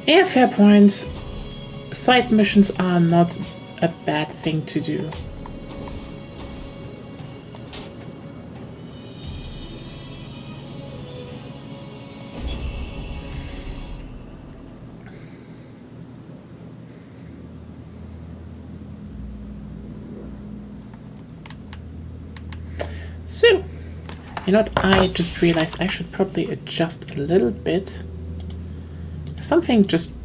Yeah, fair point. Side missions are not a bad thing to do. So, you know what, I just realized I should probably adjust a little bit. Something just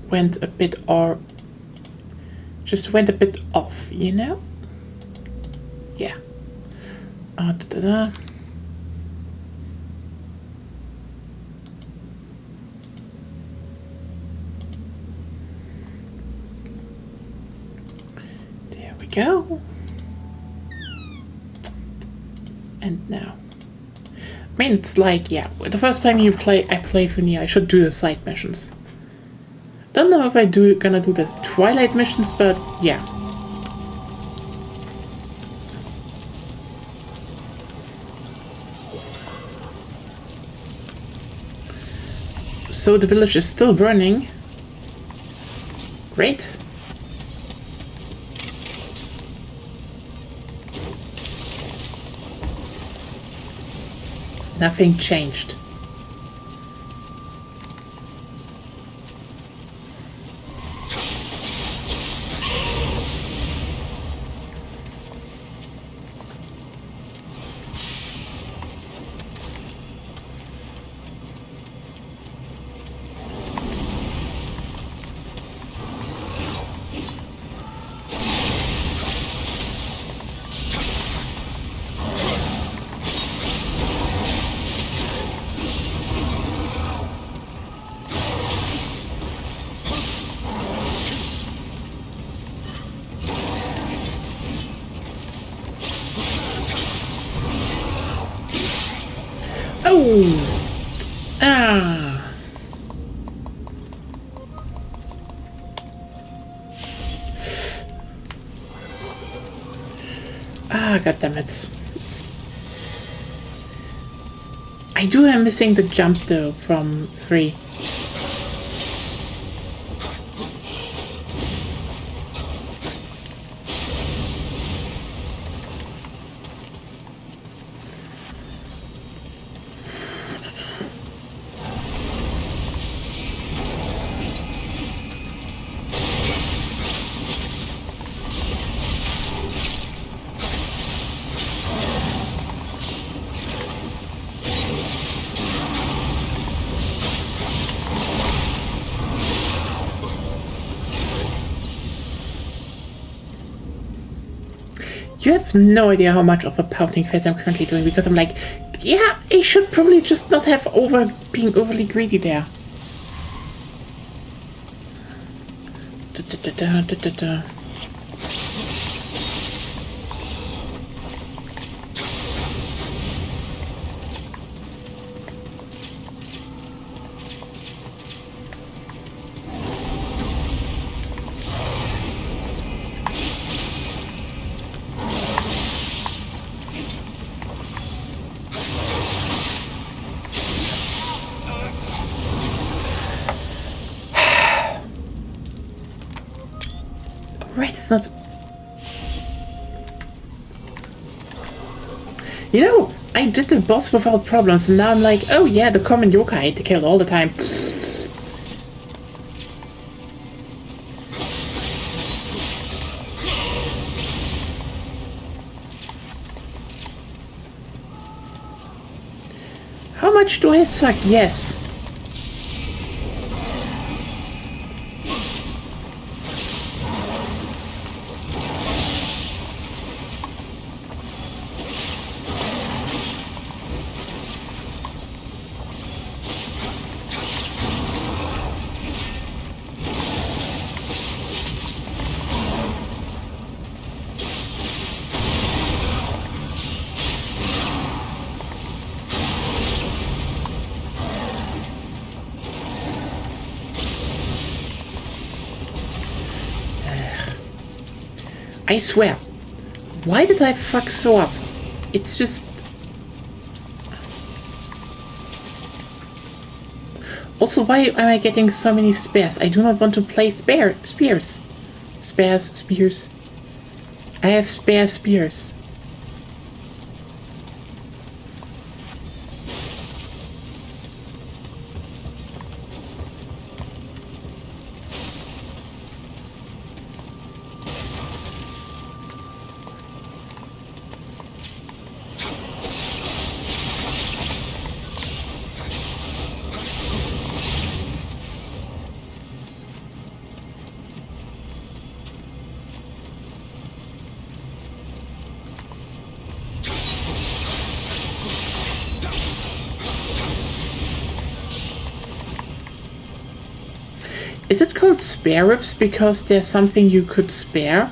went a bit off, you know? Yeah. There we go. And now. I mean, it's like, yeah, the first time I play for Nioh, I should do the side missions. Don't know if gonna do the Twilight missions, but yeah. So the village is still burning. Great. Nothing changed. Oh! Ah! Ah, goddammit. I am missing the jump though from 3. You have no idea how much of a pouting face I'm currently doing, because I'm like, yeah, I should probably just not have being overly greedy there. Right, it's not... You know, I did the boss without problems, and now I'm like, oh yeah, the common yokai to kill all the time. much do I suck? Yes. I swear. Why did I fuck so up? It's just... Also, why am I getting so many spares? I do not want to play spears. Spears. I have spare spears. Is it called spare ribs because there's something you could spare?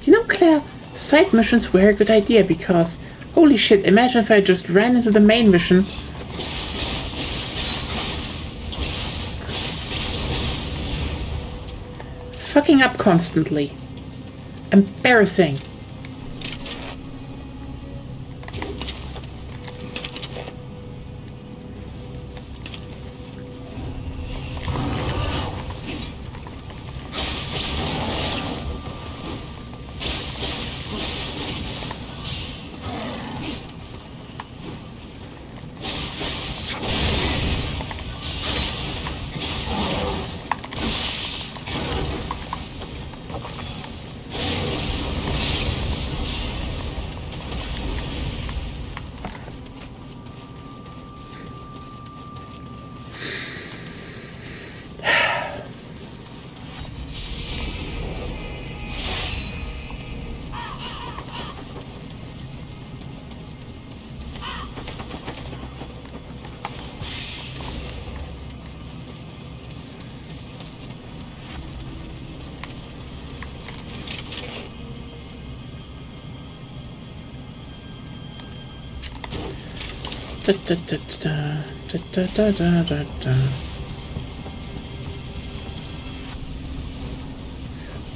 You know, Claire, side missions were a good idea because, holy shit, imagine if I just ran into the main mission. Fucking up constantly. Embarrassing.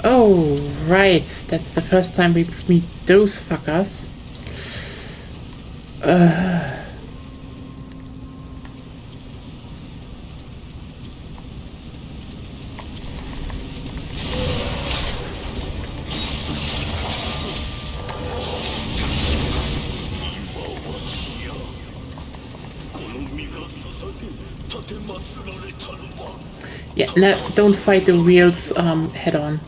Oh, right. That's the first time we meet those fuckers. Yeah, no, don't fight the wheels head on.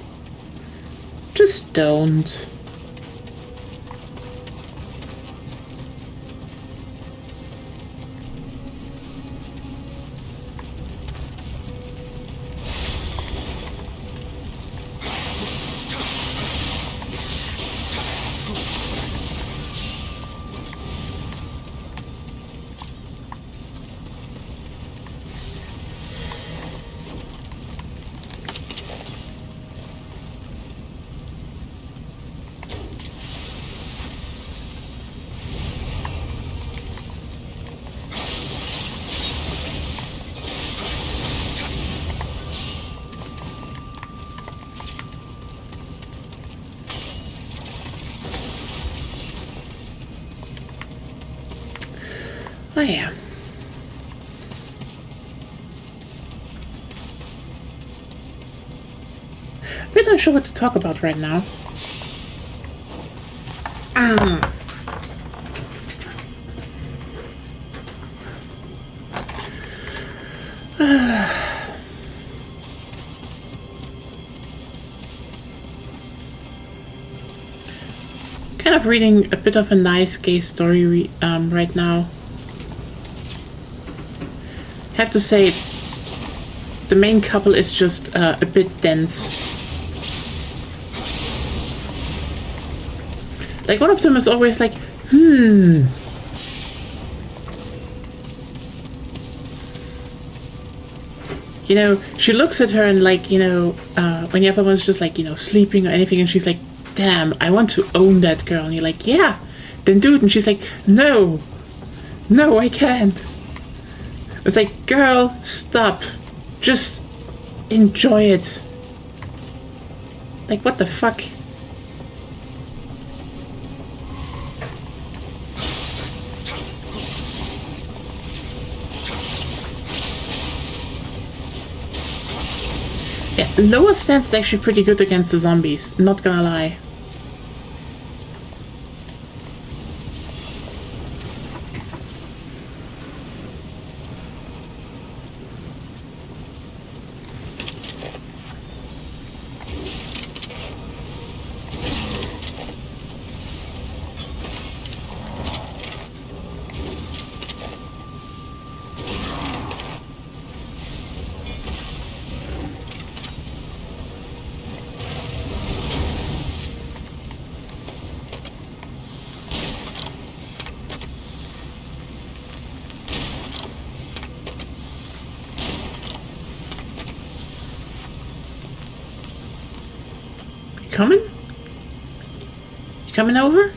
Just don't. yeah. I'm really not sure what to talk about right now. Kind of reading a bit of a nice gay story right now. Have to say, the main couple is just a bit dense. Like, one of them is always like, You know, she looks at her and like, you know, when the other one's just like, you know, sleeping or anything, and she's like, damn, I want to own that girl. And you're like, yeah, then do it. And she's like, no, I can't. It's like, girl, stop. Just enjoy it. Like, what the fuck? Yeah, lower stance is actually pretty good against the zombies, not gonna lie. Coming? You coming over?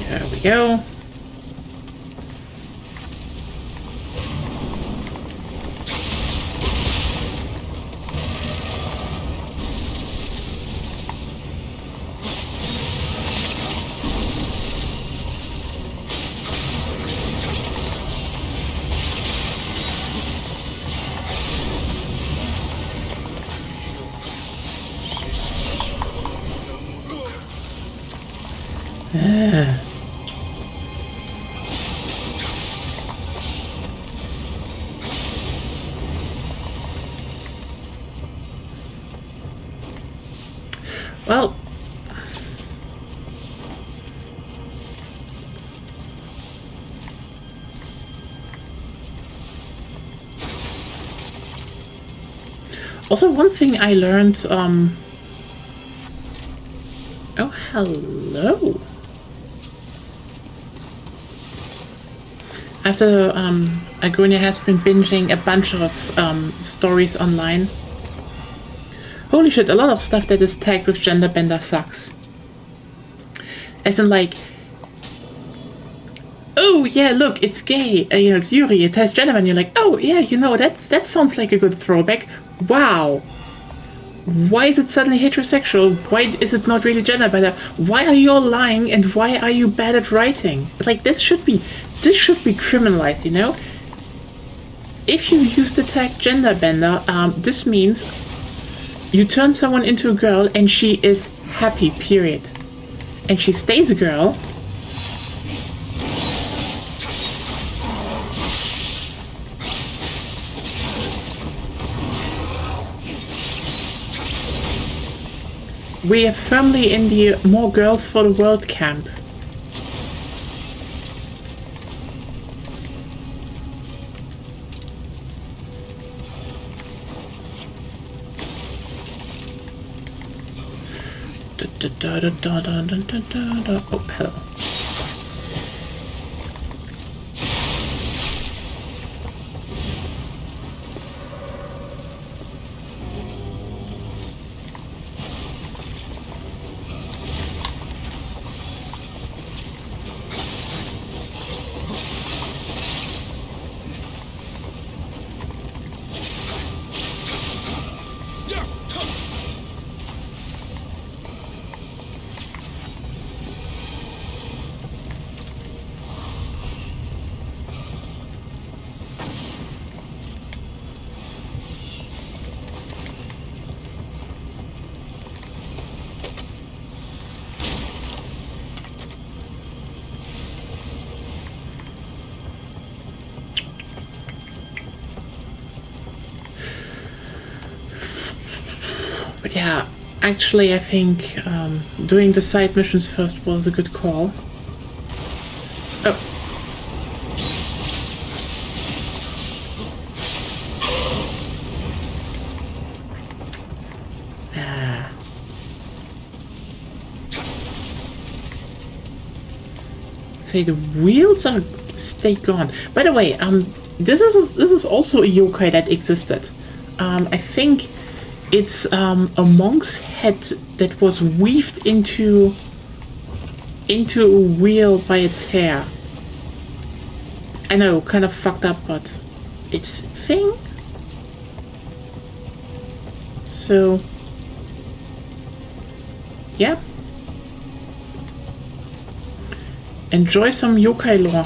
There we go. Well, also one thing I learned, oh, hello. After Agonia has been binging a bunch of stories online. Holy shit, a lot of stuff that is tagged with gender bender sucks. As in like, oh yeah, look, it's gay, you know, it's Yuri, it has gender bender. You're like, oh yeah, you know, that sounds like a good throwback. Wow. Why is it suddenly heterosexual? Why is it not really gender bender? Why are you all lying and why are you bad at writing? Like, this should be criminalized, you know? If you use the tag gender bender, this means you turn someone into a girl and she is happy, period. And she stays a girl. We are firmly in the more girls for the world camp. Oh, hello. But yeah, actually I think doing the side missions first was a good call. Oh. Say the wheels are stay gone. By the way, this is also a yokai that existed. I think it's a monk's head that was weaved into a wheel by its hair. I know, kind of fucked up, but it's a thing. So yeah. Enjoy some yokai lore.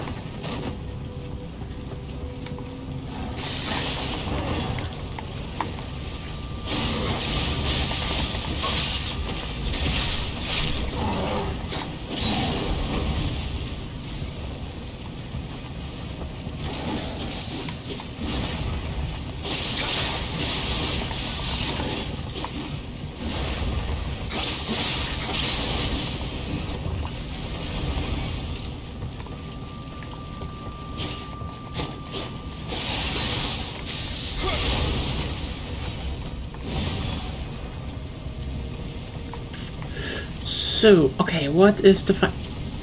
So, okay, what is the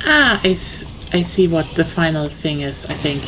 I see what the final thing is, I think.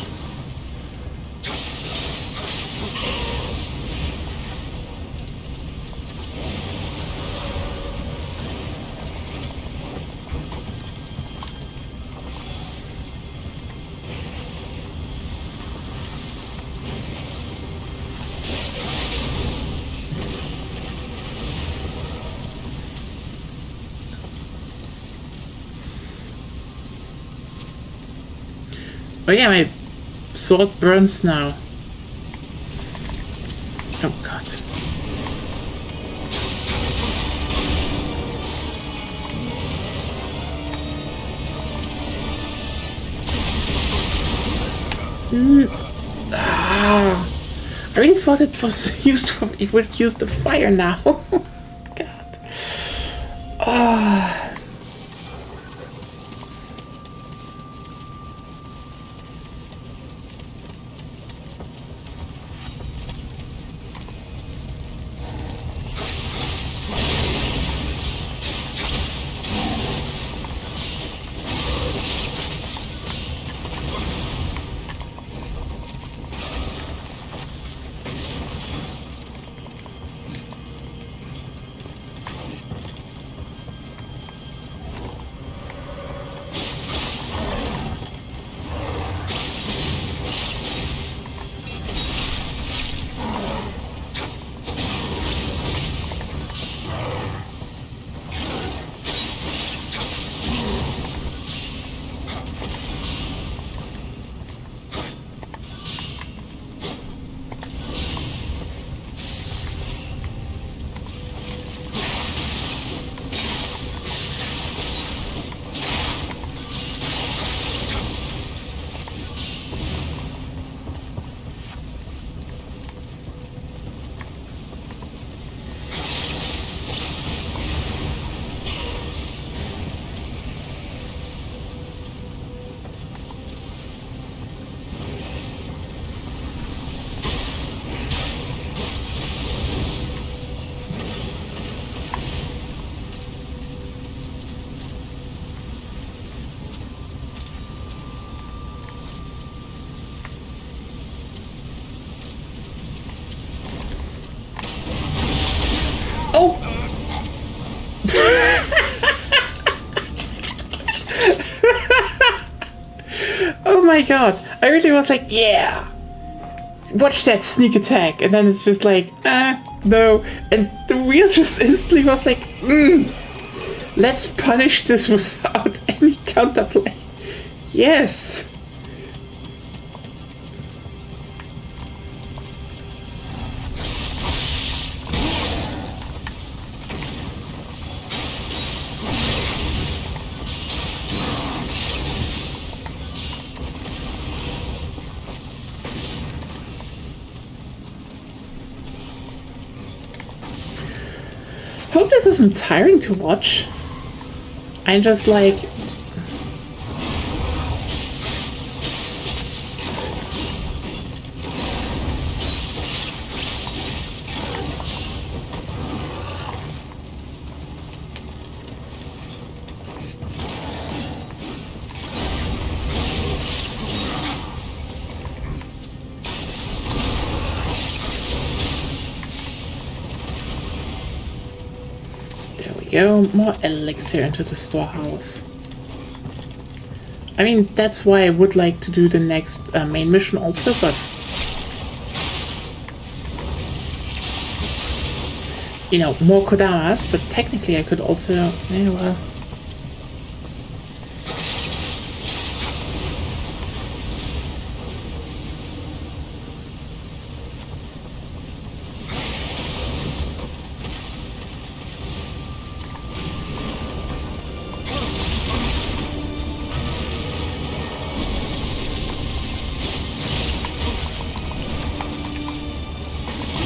Oh yeah, my sword burns now. Oh god. I really thought it was used for, it would use the fire now. God. my god! I really was like, yeah! Watch that sneak attack! And then it's just like, no. And the wheel just instantly was like, let's punish this without any counterplay. Yes! Hope this isn't tiring to watch. I'm just like... Go more elixir into the storehouse. I mean, that's why I would like to do the next main mission also, but you know, more Kodamas, but technically I could also, yeah, well.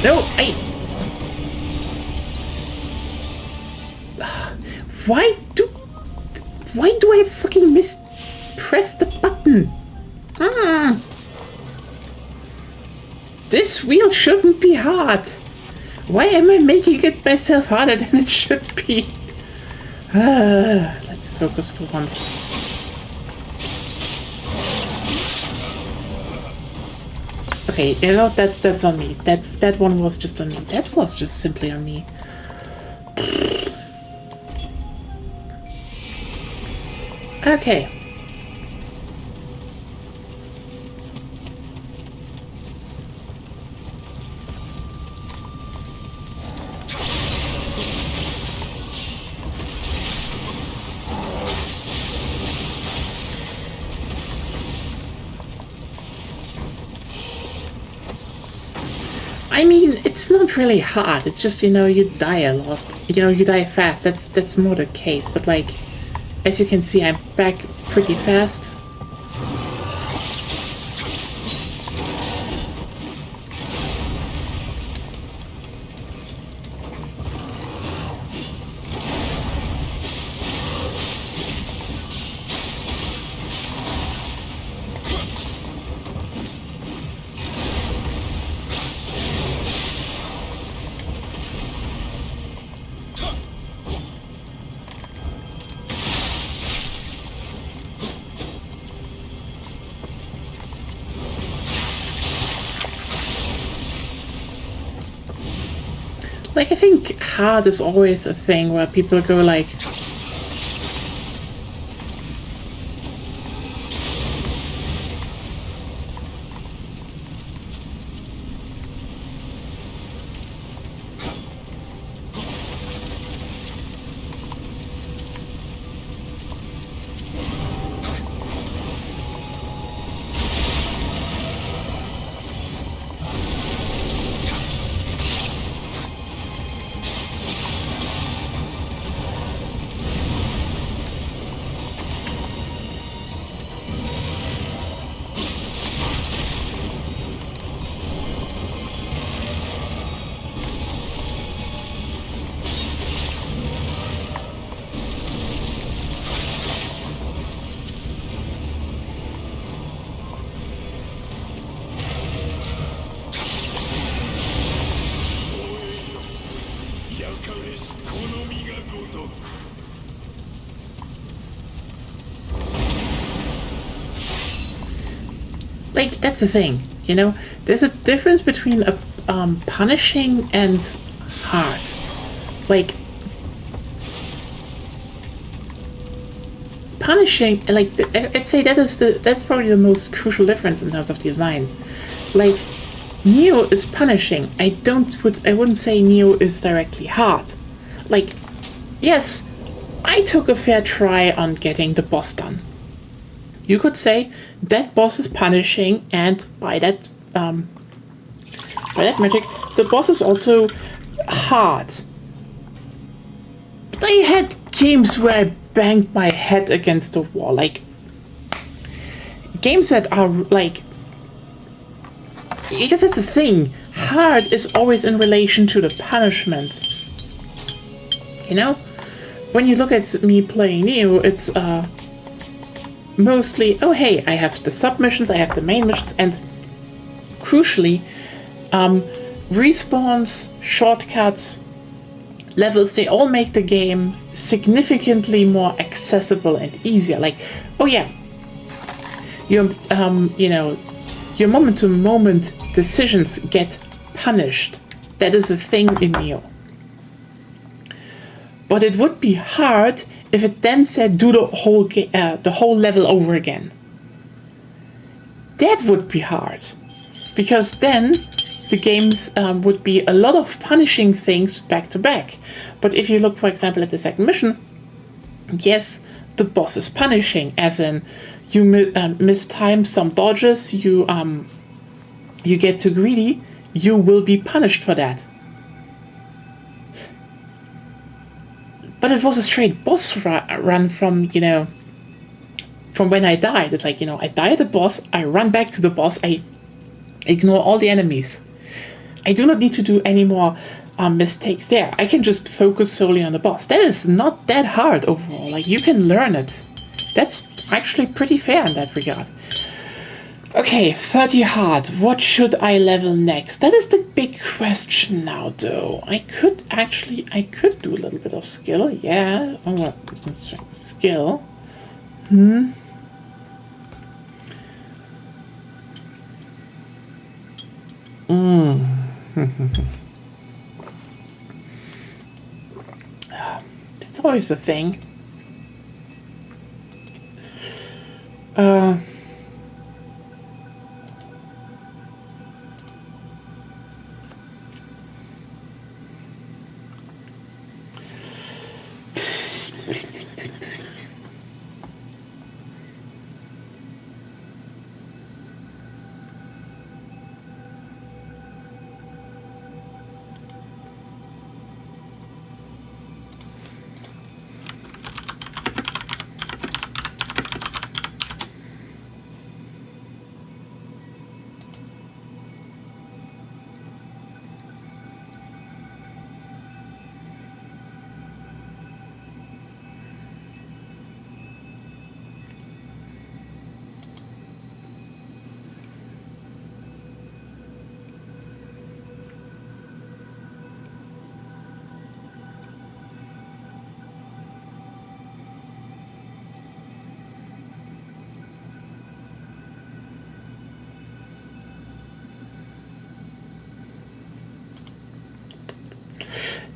No, why do I fucking press the button? This wheel shouldn't be hard. Why am I making it myself harder than it should be? Let's focus for once. Okay, you know, that's on me. That one was just on me. That was just simply on me. Okay. I mean, it's not really hard. It's just, you know, you die a lot. You know, you die fast. That's more the case. But like, as you can see, I'm back pretty fast. Like, I think hard is always a thing where people go like... Like, that's the thing, you know? There's a difference between a punishing and hard. Like, punishing, like, I'd say that's probably the most crucial difference in terms of design. Like, Nioh is punishing. I wouldn't say Nioh is directly hard. Like, yes, I took a fair try on getting the boss done. You could say that boss is punishing, and by that metric, the boss is also hard. But I had games where I banged my head against the wall, like games that are like, because it's a thing, hard is always in relation to the punishment. You know, when you look at me playing Nioh, it's mostly, oh hey, I have the sub-missions, I have the main missions, and crucially, respawns, shortcuts, levels, they all make the game significantly more accessible and easier. Like, oh yeah, your your moment-to-moment decisions get punished. That is a thing in Nioh. But it would be hard if it then said do the whole level over again. That would be hard, because then the games would be a lot of punishing things back to back. But if you look, for example, at the second mission, yes, the boss is punishing, as in you mistime some dodges, you get too greedy, you will be punished for that. But it was a straight boss run from when I died. It's like, I die at the boss, I run back to the boss, I ignore all the enemies. I do not need to do any more mistakes there. I can just focus solely on the boss. That is not that hard overall. Like, you can learn it. That's actually pretty fair in that regard. Okay, 30 hard. What should I level next? That is the big question now, though. I could do a little bit of skill. Yeah. Oh, what? Skill. That's always a thing.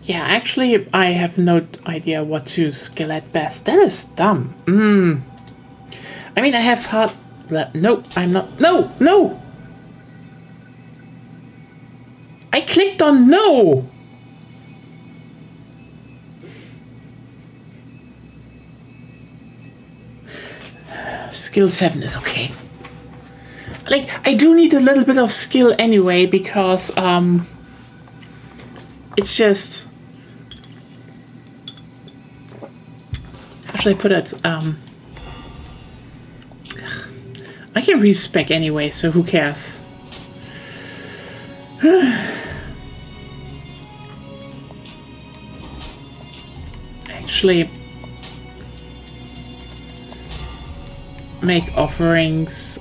Yeah, actually, I have no idea what to skill at best. That is dumb. I mean, I have hard... No, I'm not... No! I clicked on no! Skill 7 is okay. Like, I do need a little bit of skill anyway, because, it's just... How should I put it? I can respec anyway, so who cares? Actually, make offerings.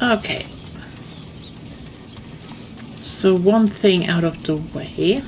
Okay. So one thing out of the way.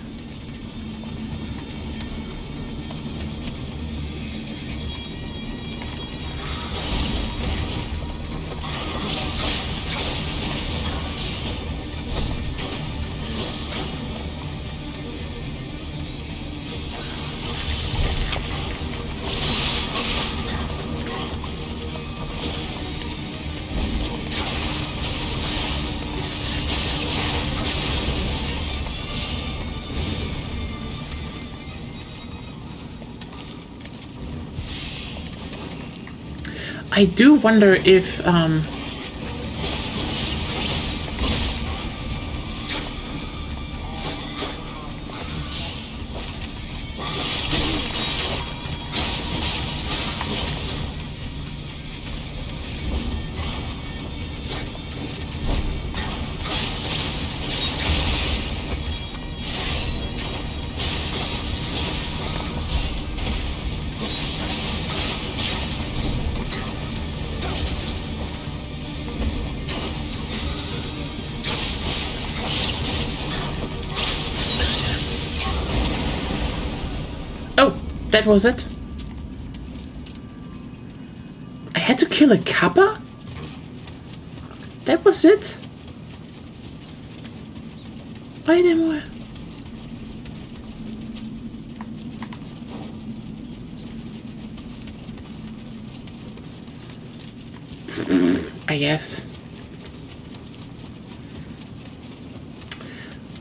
I do wonder if that was it. I had to kill a kappa? That was it? Why didn't I guess.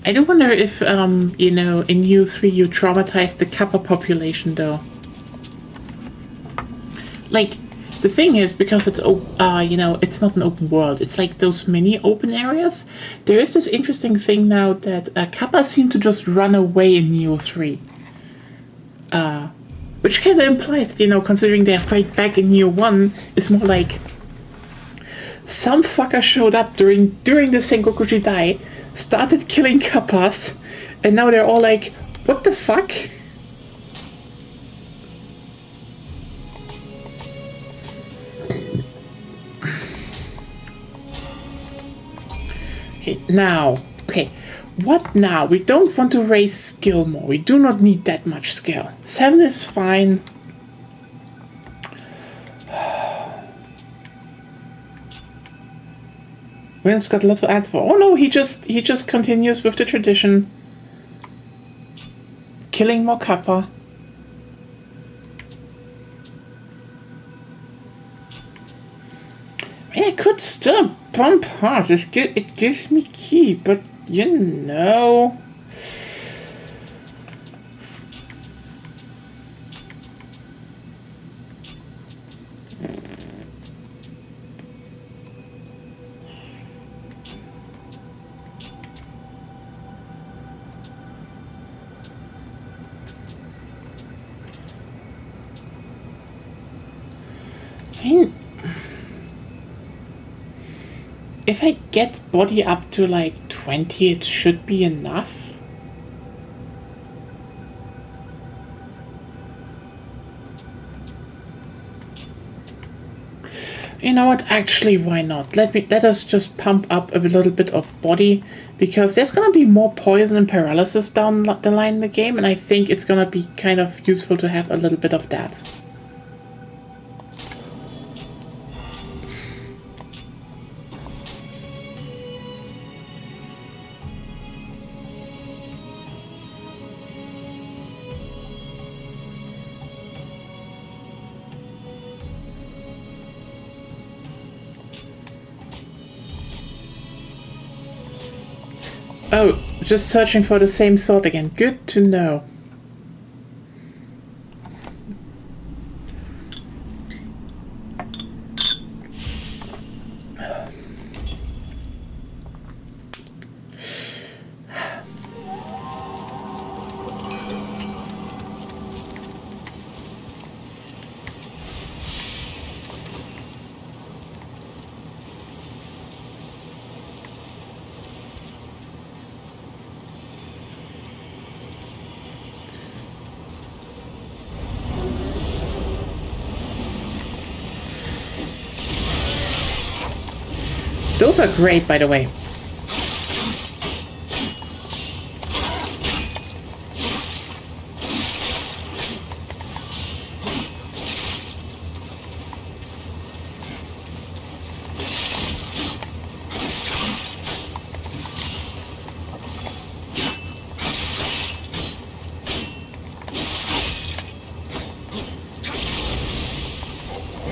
I do wonder if, you know, in Nioh 3 you traumatized the Kappa population, though. Like, the thing is, because it's, you know, it's not an open world. It's like those mini open areas. There is this interesting thing now that Kappa seem to just run away in Nioh 3. Which kind of implies that, you know, considering their fight back in Nioh 1 is more like some fucker showed up during the Sengoku Jidai, started killing Kappas, and now they're all like, what the fuck? Okay, now, okay, what now? We don't want to raise skill more. We do not need that much skill. 7 is fine. William's got a lot to answer for. Oh no, he just continues with the tradition. Killing more Kappa. I could still bump hard. It gives me key, but you know. If I get body up to like 20, it should be enough. You know what? Actually, why not? Let us just pump up a little bit of body, because there's gonna be more poison and paralysis down the line in the game, and I think it's gonna be kind of useful to have a little bit of that. Oh, just searching for the same sword again. Good to know. Those are great, by the way.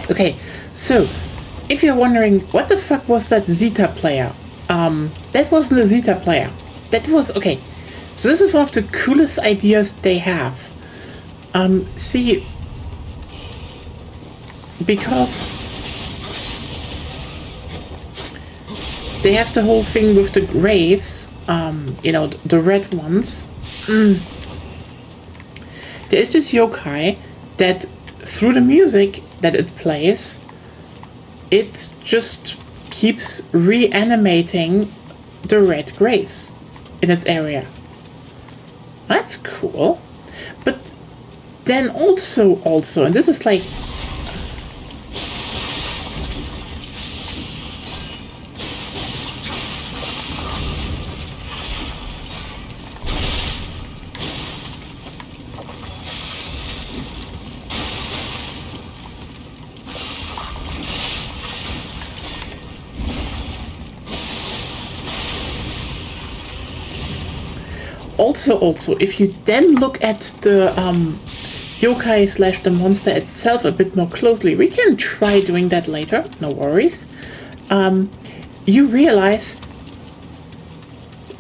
Okay, so if you're wondering what the fuck was that Zeta player, that wasn't a Zeta player. That was okay. So this is one of the coolest ideas they have. See, because they have the whole thing with the graves, you know, the red ones. There is this yokai that through the music that it plays, it just keeps reanimating the red graves in its area. That's cool. But then also, and this is like, also, if you then look at the yokai slash the monster itself a bit more closely, we can try doing that later, no worries. You realize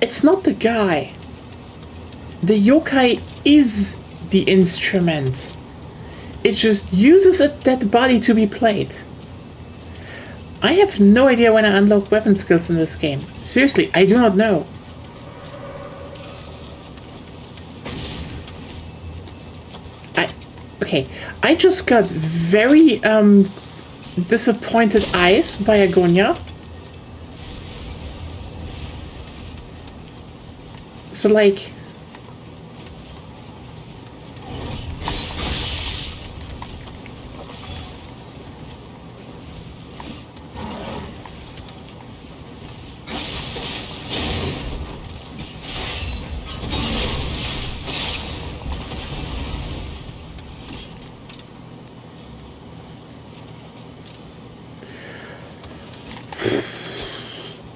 it's not the guy. The yokai is the instrument. It just uses a dead body to be played. I have no idea when I unlock weapon skills in this game. Seriously, I do not know. Okay, I just got very disappointed eyes by Agonia. So like,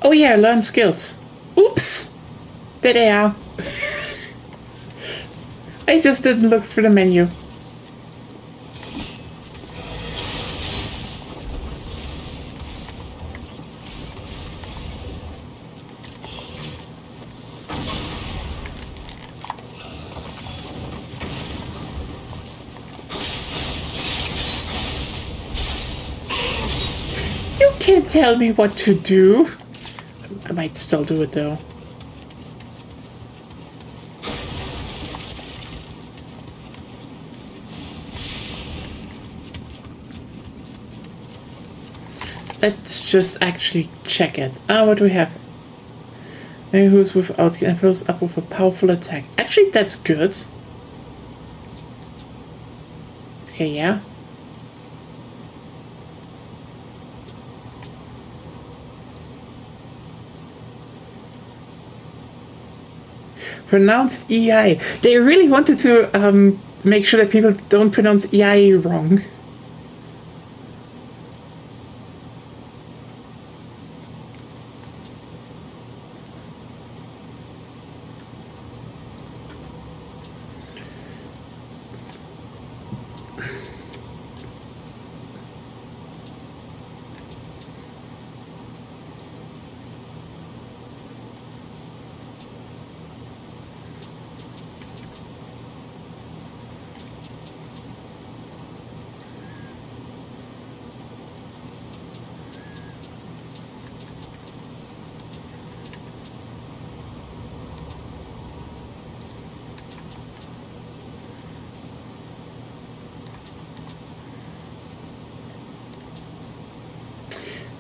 oh yeah, learn skills. Oops! There they are. I just didn't look through the menu. You can't tell me what to do. I might still do it though. Let's just actually check it. What do we have? Maybe who's without and fills up with a powerful attack. Actually, that's good. Okay, yeah. Pronounced EI. They really wanted to make sure that people don't pronounce EI wrong.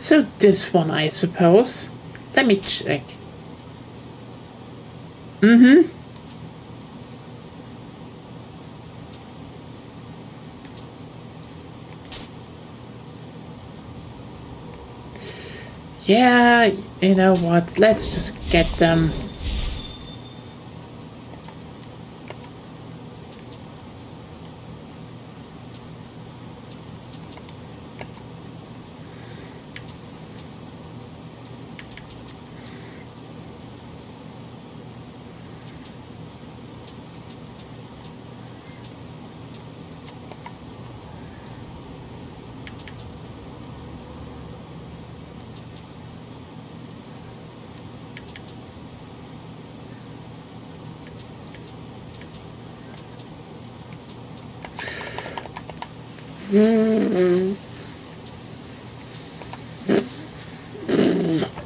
So this one, I suppose. Let me check. Mm-hmm. Yeah, you know what? Let's just get them.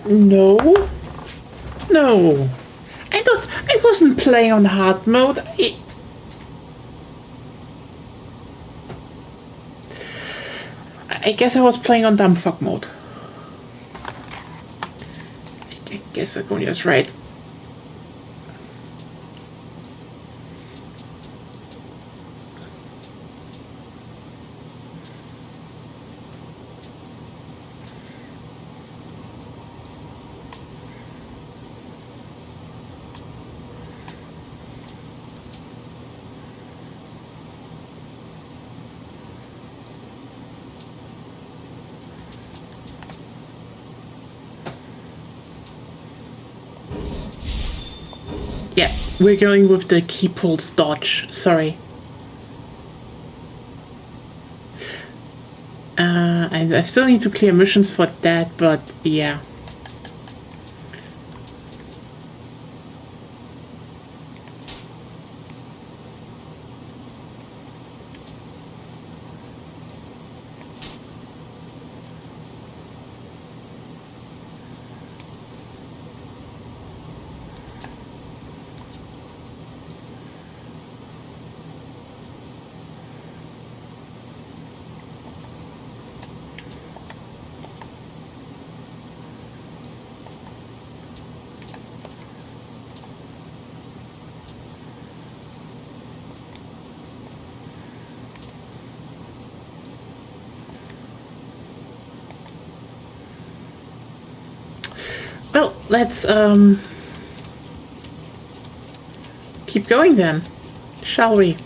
No. No. I wasn't playing on hard mode. I guess I was playing on dumb fuck mode. I guess Agonia's right. Yeah, we're going with the key pulse dodge. Sorry. I still need to clear missions for that, but yeah. Well, let's keep going then, shall we?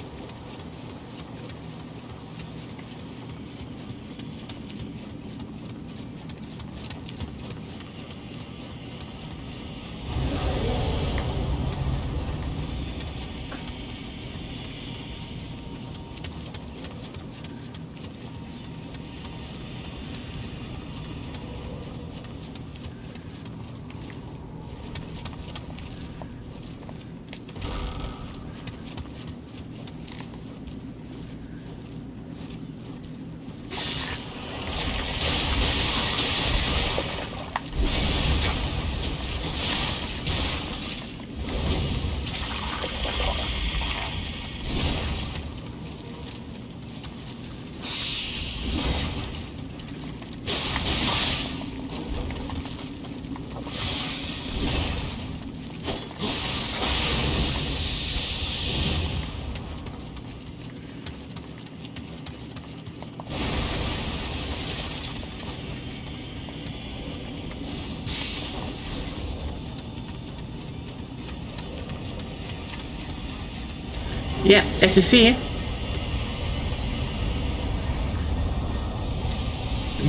Yeah, as you see,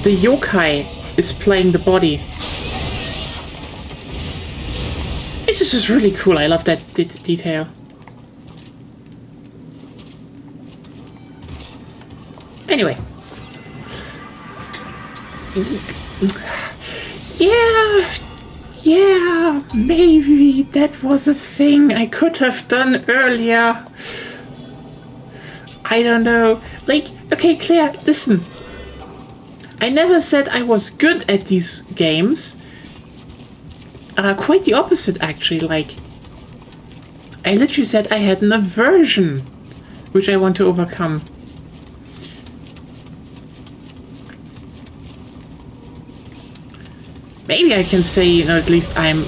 the yokai is playing the body. It's just really cool. I love that detail. Anyway. Yeah, maybe that was a thing I could have done earlier. I don't know. Like, okay, Claire, listen. I never said I was good at these games. Quite the opposite, actually. Like, I literally said I had an aversion, which I want to overcome. Maybe I can say, you know, at least I'm...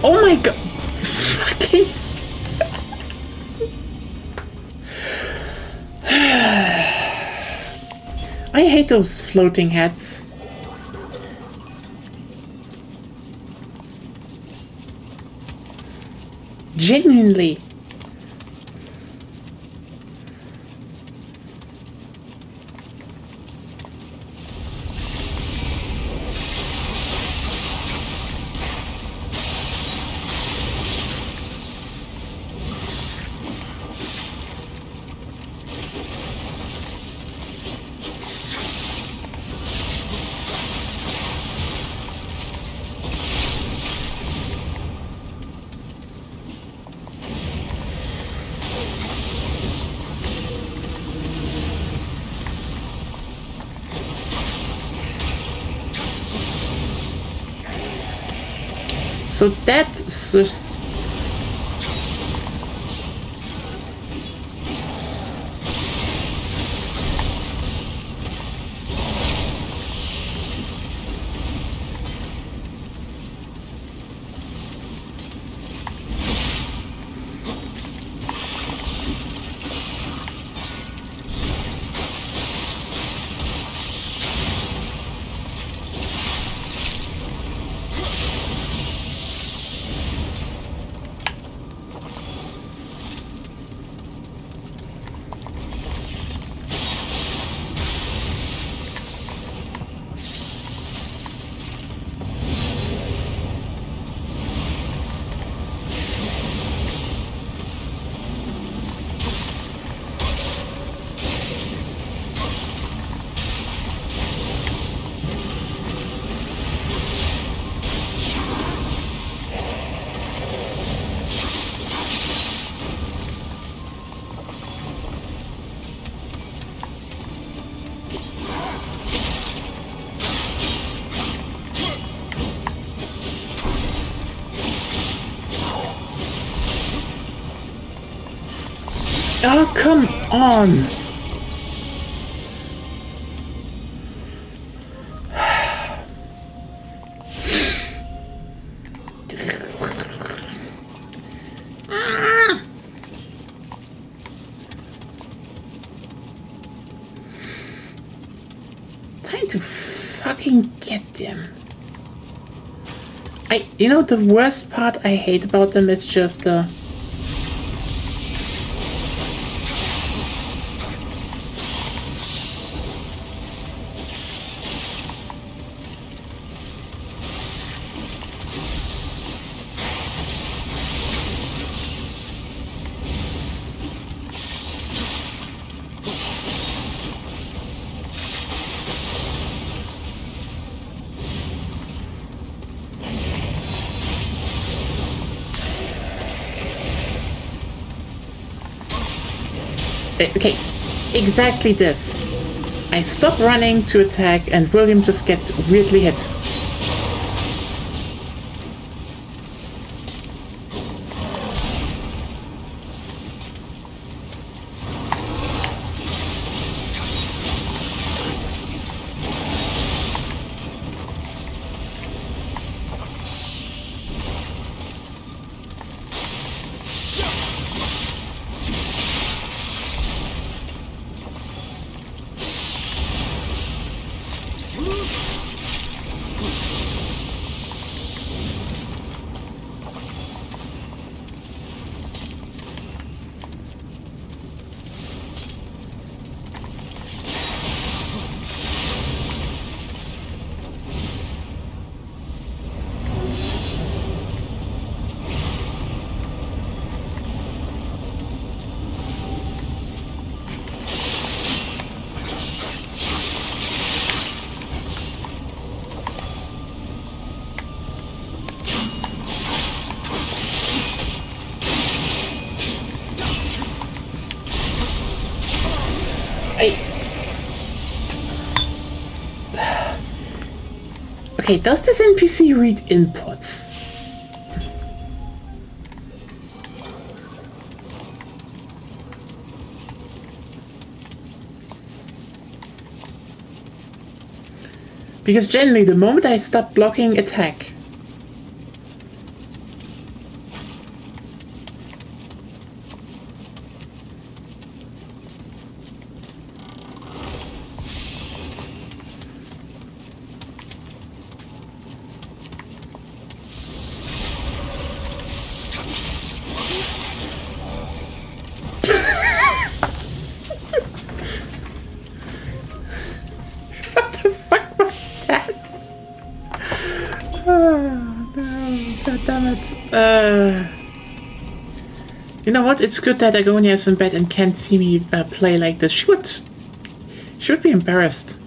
Oh my god! Fucking. I hate those floating heads. Genuinely. So that's just... Oh, come on! Time to fucking get them. You know, the worst part I hate about them is just okay, exactly this. I stop running to attack and William just gets weirdly hit. Okay, does this NPC read inputs? Because generally, the moment I stop blocking attack, what the fuck was that? Oh no, god damn it. You know what? It's good that Agonia is in bed and can't see me play like this. She would be embarrassed.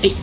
Hey.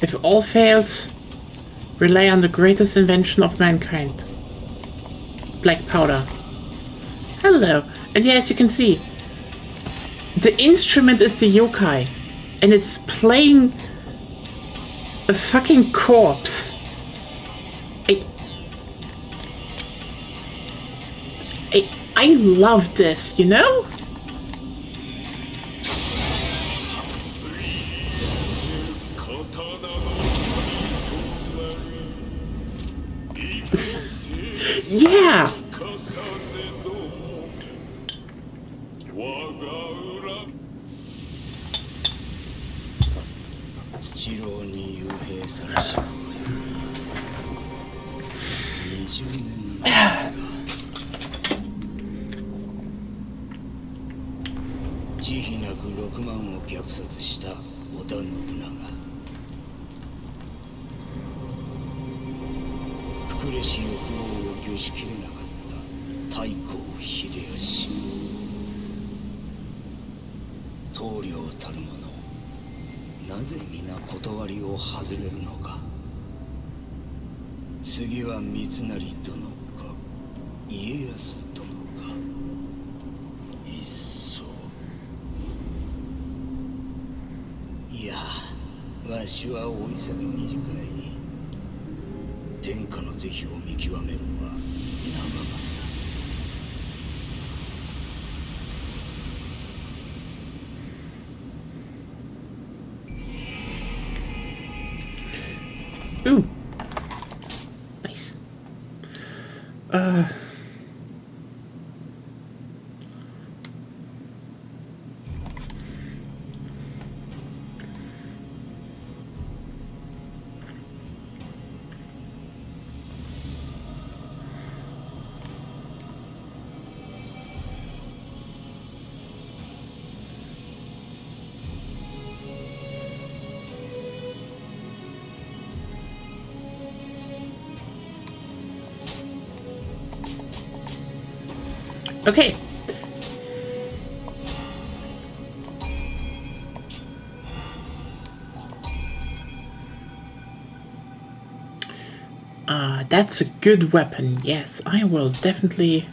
If all fails, rely on the greatest invention of mankind. Black powder. Hello. And yeah, as you can see, the instrument is the yokai. And it's playing a fucking corpse. I love this, you know? Yeah! 次は三成殿か家康殿かいっそいやわしは老いさが短い天下の是非を見極めるは長政Ooh. Nice. Okay. That's a good weapon. Yes, I will definitely.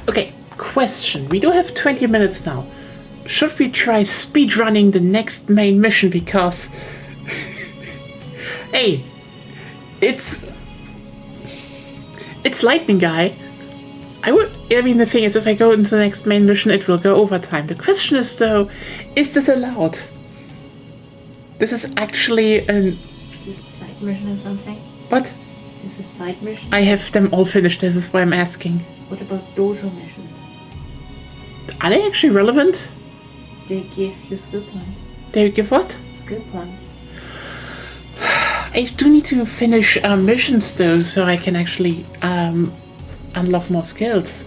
Okay, question. We do have 20 minutes now. Should we try speedrunning the next main mission? Because... hey, it's Lightning Guy. I mean, the thing is, if I go into the next main mission, it will go overtime. The question is, though, is this allowed? This is actually an... Side mission or something? What? If a side mission? I have them all finished, this is why I'm asking. What about dojo missions? Are they actually relevant? They give you skill points. They give what? Skill points. I do need to finish missions, though, so I can actually unlock more skills.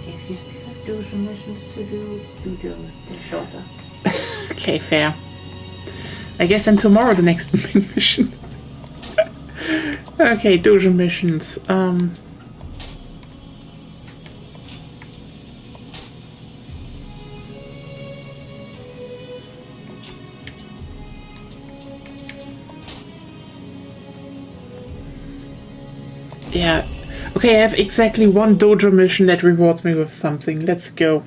If you still have dojo missions to do those. They're shorter. Okay, fair. I guess then tomorrow the next main mission. Okay, dojo missions. Yeah. Okay, I have exactly one dojo mission that rewards me with something. Let's go.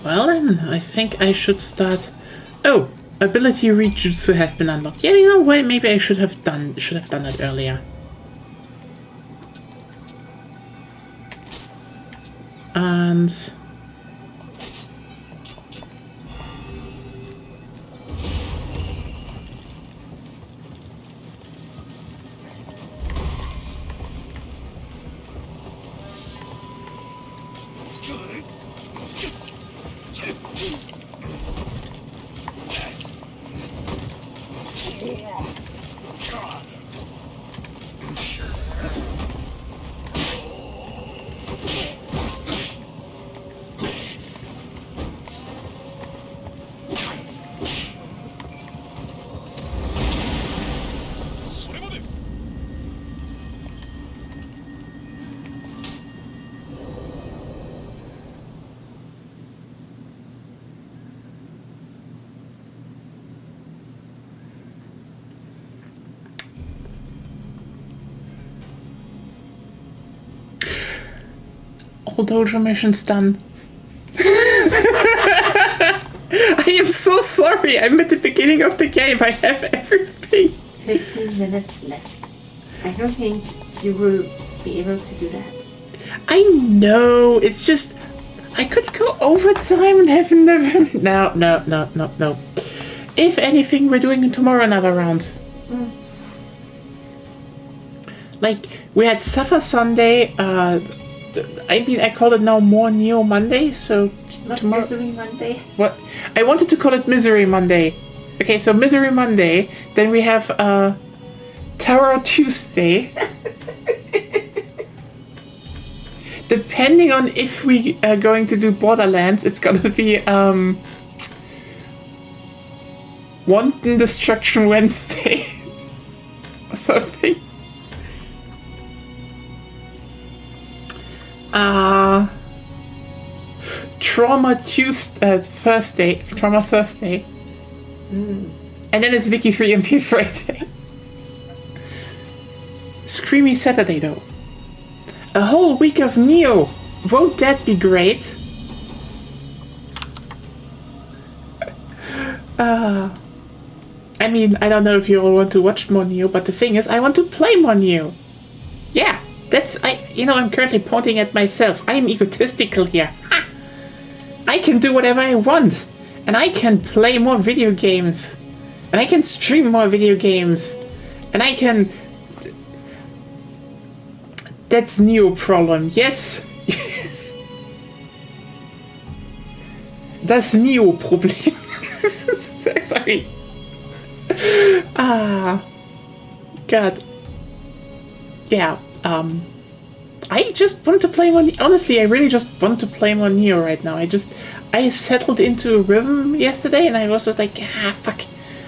Well then, I think I should start. Oh, ability Rejutsu has been unlocked. Yeah, you know what? Maybe I should have done it earlier. And all dojo missions done. I am so sorry. I'm at the beginning of the game. I have everything. 15 minutes left. I don't think you will be able to do that. I know. It's just I could go overtime and have never. No. If anything, we're doing tomorrow another round. Like we had Suffer Sunday. I mean, I call it now more Nioh Monday. So Not tomorrow. Misery Monday. What? I wanted to call it Misery Monday. Okay, so Misery Monday. Then we have Terror Tuesday. Depending on if we are going to do Borderlands, it's gonna be Wanton Destruction Wednesday or something. Trauma Thursday. Trauma Thursday. And then it's Wiki 3 MP Friday. Screamy Saturday though. A whole week of Nioh. Won't that be great? I mean, I don't know if you all want to watch more Nioh, but the thing is, I want to play more Nioh. Yeah, I'm currently pointing at myself. I'm egotistical here. Ha! I can do whatever I want. And I can play more video games. And I can stream more video games. And I can... That's Nioh problem. Yes. Yes. Das Nioh Problem. Sorry. God. Yeah. I just want to play more. Honestly, I really just want to play more Nioh right now. I settled into a rhythm yesterday, and I was just like, fuck.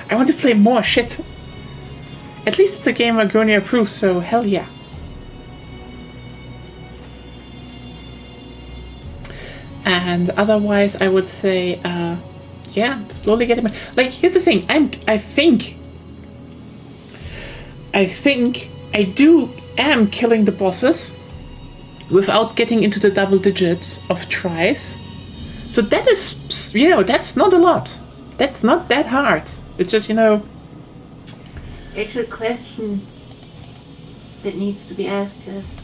I want to play more shit. At least it's a game Agonia approves, so hell yeah. And otherwise, I would say, yeah, slowly getting. Like, here's the thing. I think I am killing the bosses without getting into the double digits of tries. So that is, that's not a lot. That's not that hard. It's just, Actual question that needs to be asked is,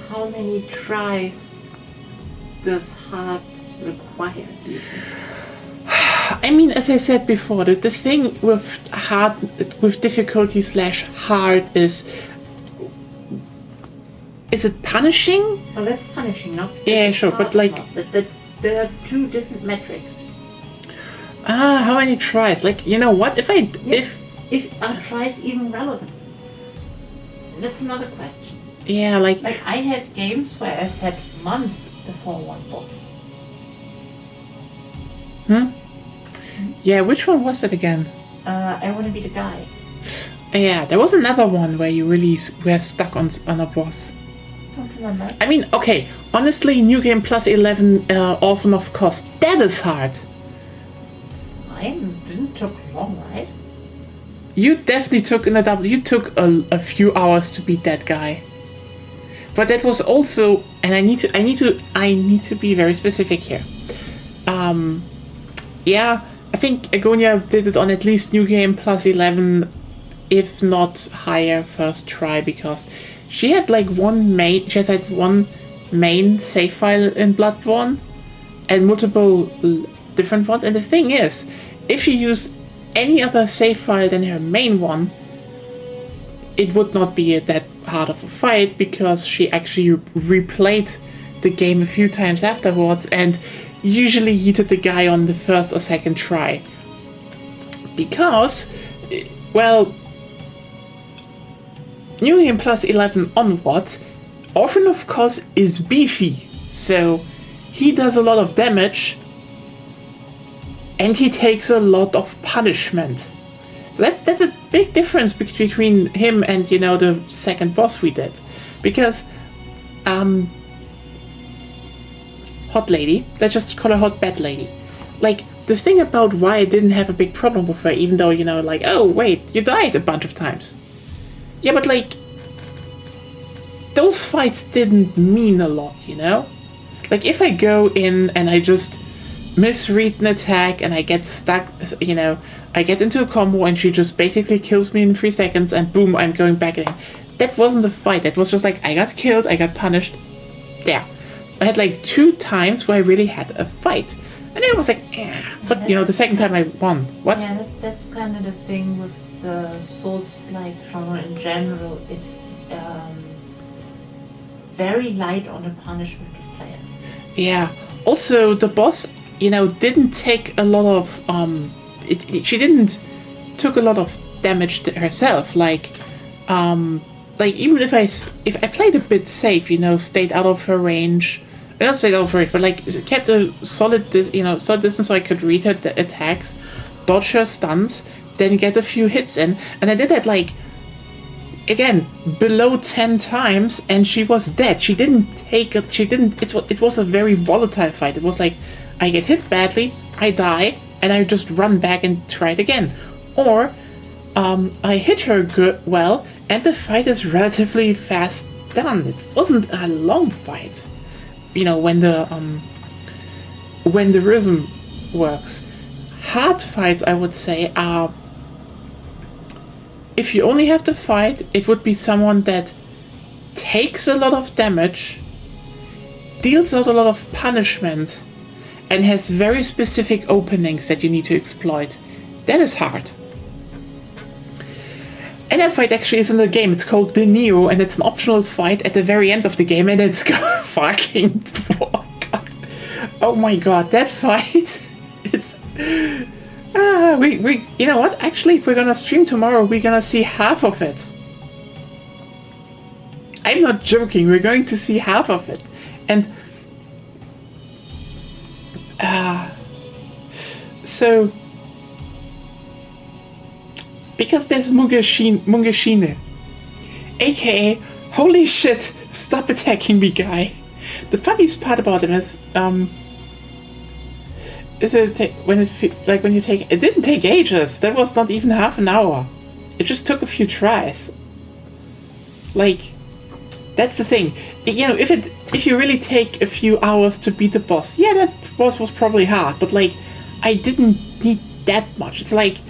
how many tries does hard require? Do you think? I mean, as I said before, the thing with difficulty / hard is it punishing? Well, that's punishing, not. Yeah, sure, but like there are two different metrics. How many tries? Like, you know what? If Are tries even relevant? That's another question. Yeah, like I had games where I sat months before one boss. Yeah, which one was it again? I want to be the guy. Yeah, there was another one where you really were stuck on a boss. Don't remember. I mean, okay, honestly, New Game Plus 11 Orphan of Cost, that is hard. Fine, didn't took long, right? You definitely took you took a few hours to beat that guy. But that was also, and I need to be very specific here. yeah, I think Agonia did it on at least New Game plus 11, if not higher, first try, because she had like she has had one main save file in Bloodborne and multiple different ones. And the thing is, if she used any other save file than her main one, it would not be that hard of a fight, because she actually replayed the game a few times afterwards and usually yeeted the guy on the first or second try. Because, well, New Game plus 11 onwards, Orphan of Kos is beefy, so he does a lot of damage and he takes a lot of punishment. So that's a big difference between him and, you know, the second boss we did. Because, Hot Lady, let's just call her Hot Bad Lady. Like, the thing about why I didn't have a big problem with her, even though, you know, like, oh, wait, you died a bunch of times. Yeah, but, like, those fights didn't mean a lot, you know? Like, if I go in and I just misread an attack and I get stuck, you know, I get into a combo and she just basically kills me in 3 seconds and boom, I'm going back in. That wasn't a fight. That was just like, I got killed, I got punished. There. I had like 2 times where I really had a fight. And it was like, eh. But, you know, the second time I won. What? Yeah, that's kind of the thing with the Souls-like genre in general. It's very light on the punishment of players. Yeah. Also, the boss, you know, didn't take a lot of, she didn't took a lot of damage herself. Like even if I played a bit safe, you know, stayed out of her range, not stayed out of her range, but like kept a solid distance so I could read her attacks, dodge her stuns, then get a few hits in, and I did that like, again, below 10 times, and she was dead. It was a very volatile fight. It was like, I get hit badly, I die, and I just run back and try it again. Or, I hit her well, and the fight is relatively fast done. It wasn't a long fight. You know, when the rhythm works. Hard fights, I would say, are, if you only have to fight, it would be someone that takes a lot of damage, deals out a lot of punishment, and has very specific openings that you need to exploit. That is hard. And that fight actually is in the game. It's called the Nioh, and it's an optional fight at the very end of the game, and it's fucking... Oh, God. Oh my god, that fight is... we you know what? Actually, if we're gonna stream tomorrow, we're gonna see half of it. I'm not joking, we're going to see half of it. And... so... because there's Mungashine, aka holy shit, stop attacking me guy. The funniest part about him is it didn't take ages. That was not even half an hour. It just took a few tries. Like, that's the thing. You know, if you really take a few hours to beat the boss, yeah, that boss was probably hard, but like, I didn't need that much. It's like,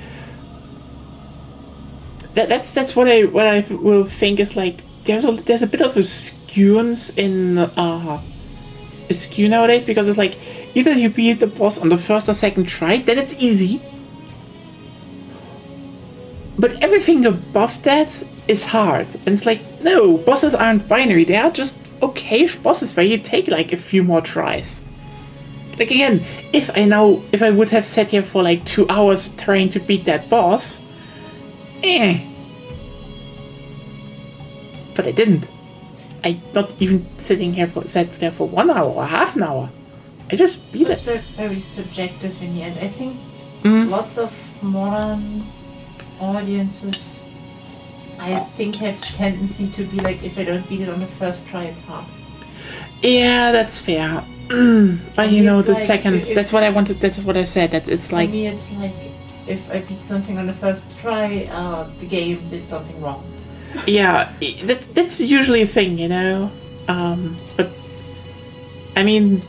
that's what I will think is like, there's a bit of a skewness in a skew nowadays, because it's like, either you beat the boss on the first or second try, then it's easy, but everything above that is hard. And it's like, no, bosses aren't binary. They are just okay bosses where you take like a few more tries. Like, again, if I would have sat here for like 2 hours trying to beat that boss, but I didn't. I'm not even sat there for 1 hour or half an hour. I just beat it. It's very subjective in the end. I think lots of modern audiences, I think, have the tendency to be like, if I don't beat it on the first try, it's hard. Yeah, that's fair. But you know, the like, second, that's what I wanted, that's what I said, that it's like... For me, it's like, if I beat something on the first try, the game did something wrong. Yeah, that's usually a thing, you know? But, I mean,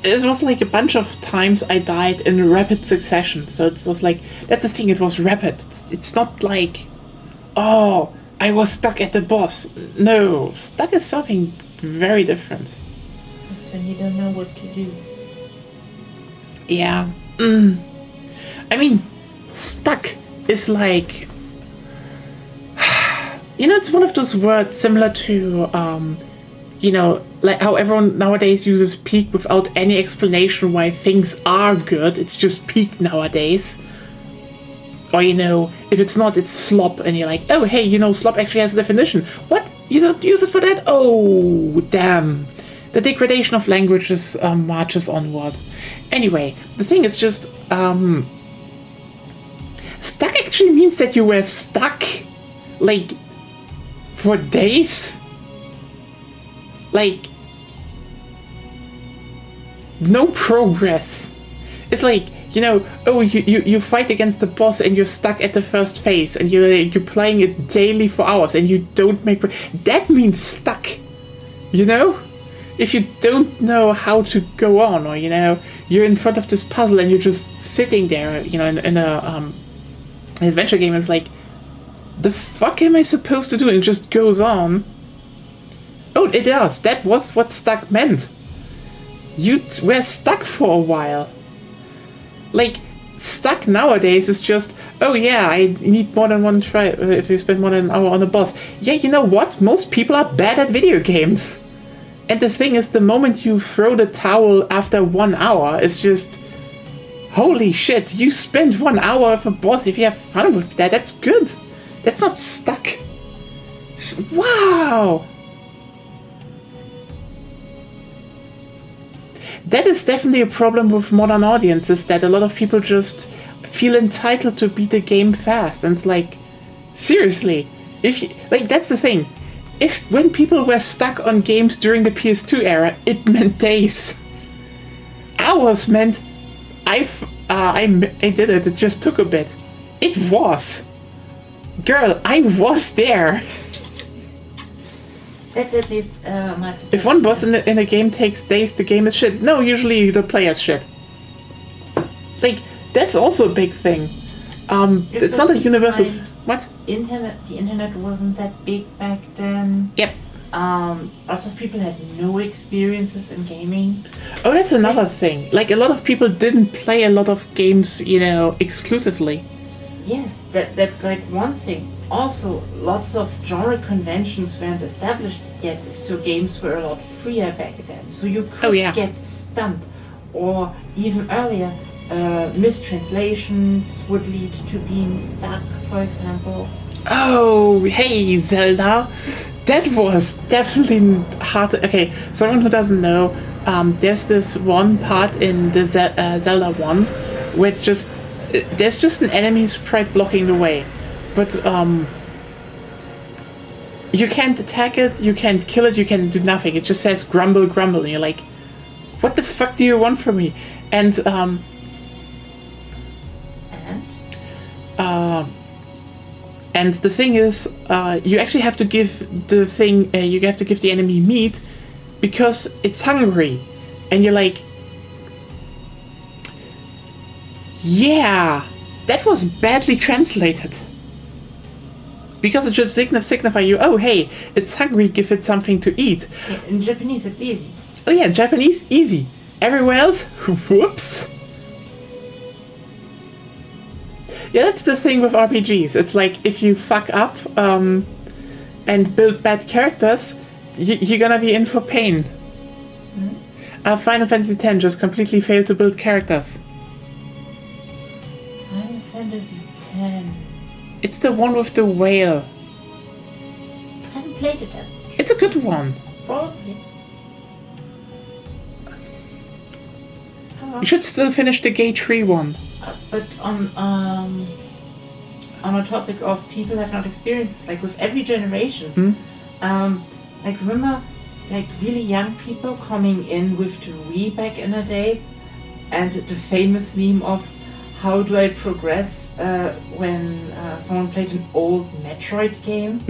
it was like a bunch of times I died in rapid succession. So it was like, that's the thing, it was rapid. It's not like, oh, I was stuck at the boss. No, stuck is something very different. That's when you don't know what to do. Yeah. I mean, stuck is like, you know, it's one of those words similar to, you know, like how everyone nowadays uses peak without any explanation why things are good. It's just peak nowadays. Or, you know, if it's not, it's slop. And you're like, oh, hey, you know, slop actually has a definition. What? You don't use it for that? Oh, damn. The degradation of languages marches onward. Anyway, the thing is just, stuck actually means that you were stuck, like, for days. Like, no progress. It's like, you know, oh, you fight against the boss and you're stuck at the first phase and you're playing it daily for hours and you don't make that means stuck, you know? If you don't know how to go on, or, you know, you're in front of this puzzle and you're just sitting there, you know, in a an adventure game, and it's like, the fuck am I supposed to do? And it just goes on. Oh, it does. That was what stuck meant. You were stuck for a while. Like, stuck nowadays is just, oh yeah, I need more than one try if you spend more than an hour on a boss. Yeah, you know what? Most people are bad at video games. And the thing is, the moment you throw the towel after 1 hour, it's just, holy shit, you spend 1 hour with a boss. If you have fun with that, that's good. That's not stuck. Wow. That is definitely a problem with modern audiences, that a lot of people just feel entitled to beat the game fast. And it's like, seriously, if you, like, that's the thing. When people were stuck on games during the PS2 era, it meant days. Hours meant I did it. It just took a bit. It was. Girl, I was there. That's at least my perception. If one boss in a game takes days, the game is shit. No, usually the player's shit. Like, that's also a big thing. It's not a universal... What? The internet wasn't that big back then. Yep. Lots of people had no experiences in gaming. Oh, that's another thing. Like, a lot of people didn't play a lot of games, you know, exclusively. Yes, that's like one thing. Also, lots of genre conventions weren't established yet, so games were a lot freer back then. So you could get stumped. Or even earlier, mistranslations would lead to being stuck, for example. Oh, hey, Zelda. That was definitely hard. Okay, so everyone who doesn't know, there's this one part in the Zelda 1 where it's just, there's just an enemy sprite blocking the way. But, you can't attack it, you can't kill it, you can do nothing. It just says grumble, grumble, and you're like, what the fuck do you want from me? And the thing is, you actually have to give the thing, you have to give the enemy meat because it's hungry. And you're like, yeah, that was badly translated. Because it should signify you, oh hey, it's hungry, give it something to eat. Yeah, in Japanese it's easy. Oh yeah, Japanese, easy. Everywhere else, whoops. Yeah, that's the thing with RPGs. It's like, if you fuck up and build bad characters, you're gonna be in for pain. Mm-hmm. Final Fantasy X just completely failed to build characters. Final Fantasy X. It's the one with the whale. I haven't played it yet. It's a good one. Probably. You should still finish the Gay Tree one. But on a topic of people have not experiences, like with every generation, like remember, like really young people coming in with the Wii back in the day, and the famous meme of how do I progress when someone played an old Metroid game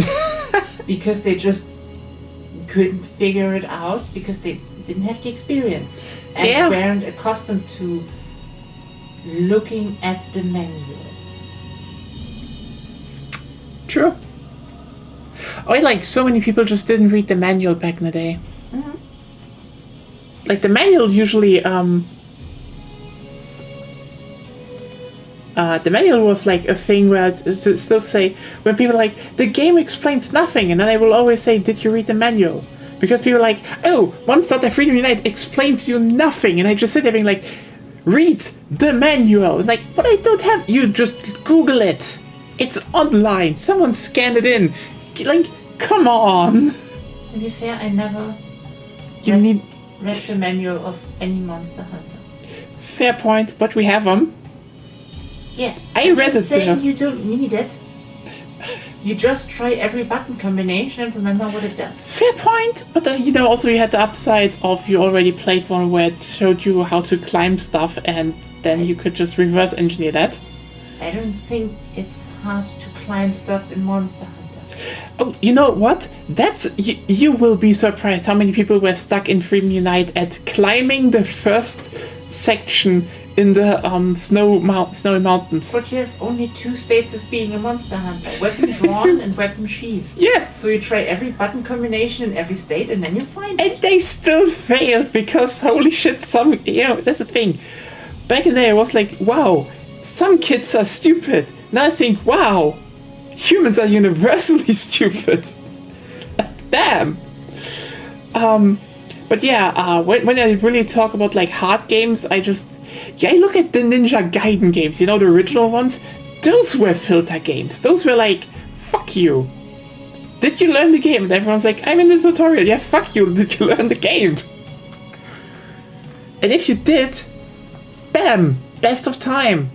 because they just couldn't figure it out because they didn't have the experience and Yeah. weren't accustomed to looking at the manual. True. Or like so many people just didn't read the manual back in the day. Like the manual usually the manual was like a thing where it still say when people are like the game explains nothing, and then I will always say, did you read the manual? Because people are like, oh, Monster Hunter Freedom Unite explains you nothing, and I just sit there being like, read the manual. And like, but I don't have. You just Google it. It's online. Someone scanned it in. Like, come on. To be fair, I never You need read the manual of any Monster Hunter. fair point, but we have them. Yeah, I I'm read just it saying there. you don't need it. You just try every button combination and remember what it does. Fair point, but you know, also you had the upside of you already played one where it showed you how to climb stuff, and then you could just reverse engineer that. I don't think it's hard to climb stuff in Monster Hunter. Oh, you know what? That's you will be surprised how many people were stuck in Freedom Unite at climbing the first section in the snowy mountains. But you have only 2 states of being a Monster Hunter. Weapon drawn and weapon sheath. Yes, So you try every button combination in every state and then you find it. and they still failed because holy shit, that's the thing. Back in the day, I was like, wow, some kids are stupid. Now I think, wow, humans are universally stupid. Damn. But yeah, when I really talk about like hard games, I look at the Ninja Gaiden games, you know, the original ones. Those were filter games. Those were like, fuck you. Did you learn the game? And everyone's like, I'm in the tutorial. Yeah, fuck you. Did you learn the game? And if you did, bam, best of time.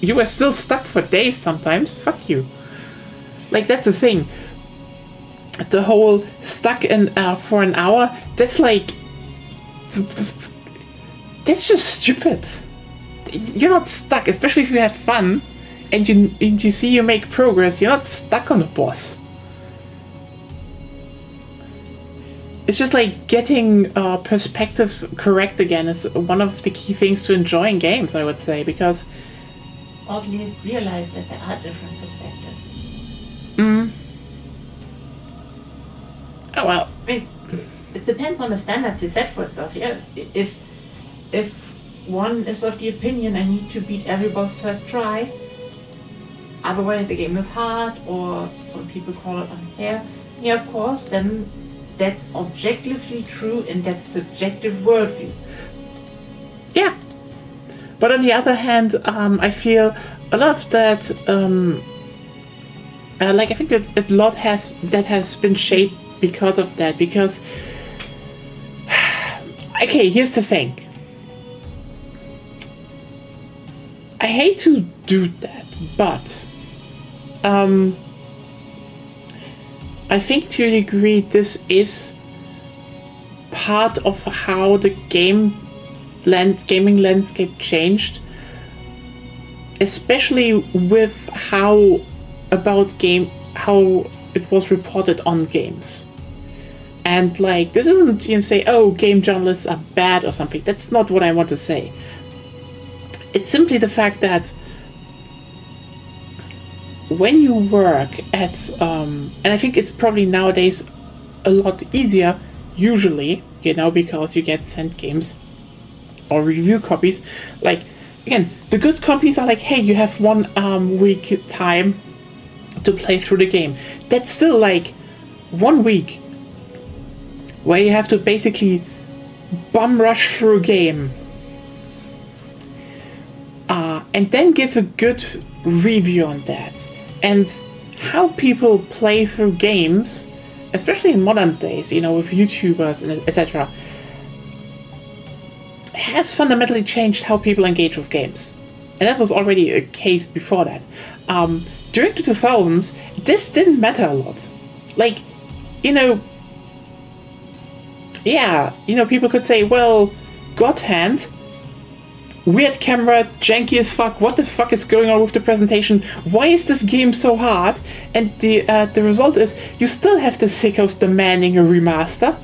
You were still stuck for days sometimes. Fuck you. Like, that's the thing. The whole stuck in for an hour, that's like... That's just stupid. You're not stuck, especially if you have fun and you see you make progress. You're not stuck on the boss. It's just like getting perspectives correct again is one of the key things to enjoying games, I would say, because... Or at least realize that there are different perspectives. Oh well. I mean, it depends on the standards you set for yourself. Yeah, if one is of the opinion I need to beat every boss first try, otherwise the game is hard, or some people call it unfair. Yeah, of course, then that's objectively true in that subjective worldview. Yeah. But on the other hand, I feel a lot of that, like I think that a lot has been shaped because of that. Because, okay, here's the thing. I hate to do that, but I think to a degree this is part of how the gaming landscape changed, especially with how it was reported on games. And like, this isn't say, oh, game journalists are bad or something. That's not what I want to say. It's simply the fact that when you work at and I think it's probably nowadays a lot easier, usually, because you get sent games or review copies. Like, again, the good companies are like, hey, you have 1 week time to play through the game. That's still like 1 week where you have to basically bum rush through a game and then give a good review on that. And how people play through games, especially in modern days, with YouTubers and etc., has fundamentally changed how people engage with games. And that was already a case before that. During the 2000s, this didn't matter a lot. Like, people could say, well, God Hand, weird camera, janky as fuck, what the fuck is going on with the presentation? Why is this game so hard? And the result is, you still have the sickos demanding a remaster.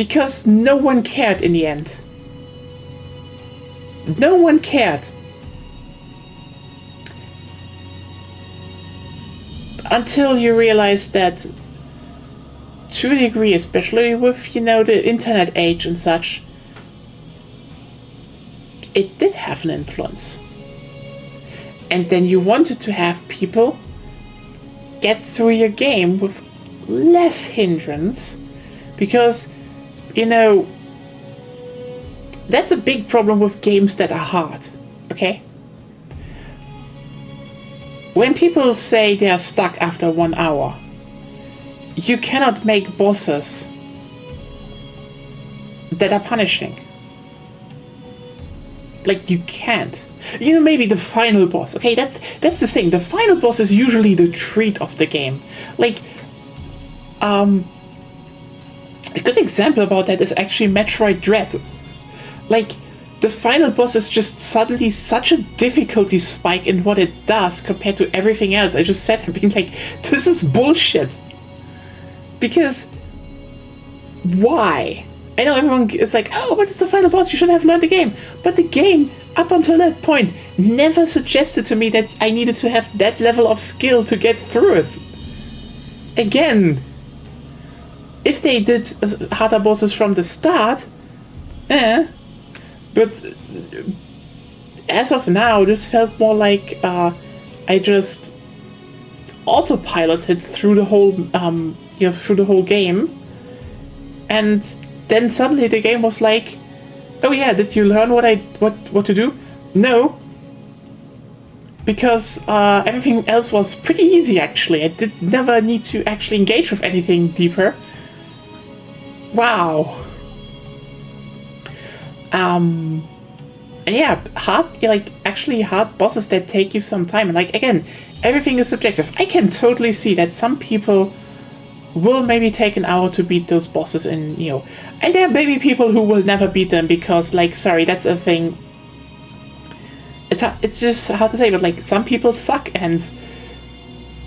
Because no one cared in the end. No one cared. Until you realize that, to a degree, especially with, you know, the internet age and such, it did have an influence. And then you wanted to have people get through your game with less hindrance, because, you know, that's a big problem with games that are hard, okay? When people say they are stuck after 1 hour, you cannot make bosses that are punishing. Like, you can't. You know, maybe the final boss. Okay, that's the thing. The final boss is usually the treat of the game. Like, a good example about that is actually Metroid Dread. Like, the final boss is just suddenly such a difficulty spike in what it does compared to everything else. I just sat there being like, this is bullshit. Because, why? I know everyone is like, oh, but it's the final boss, you should have learned the game. But the game, up until that point, never suggested to me that I needed to have that level of skill to get through it. Again, if they did harder bosses from the start, but as of now, this felt more like I just autopiloted through the whole, through the whole game, and then suddenly the game was like, oh yeah, did you learn what to do? No, because everything else was pretty easy actually. I did never need to actually engage with anything deeper. Wow. And yeah, hard bosses that take you some time. And like, again, everything is subjective. I can totally see that some people will maybe take an hour to beat those bosses in Nioh. And there may be people who will never beat them because, like, sorry, that's a thing. It's just hard to say, but like, some people suck, and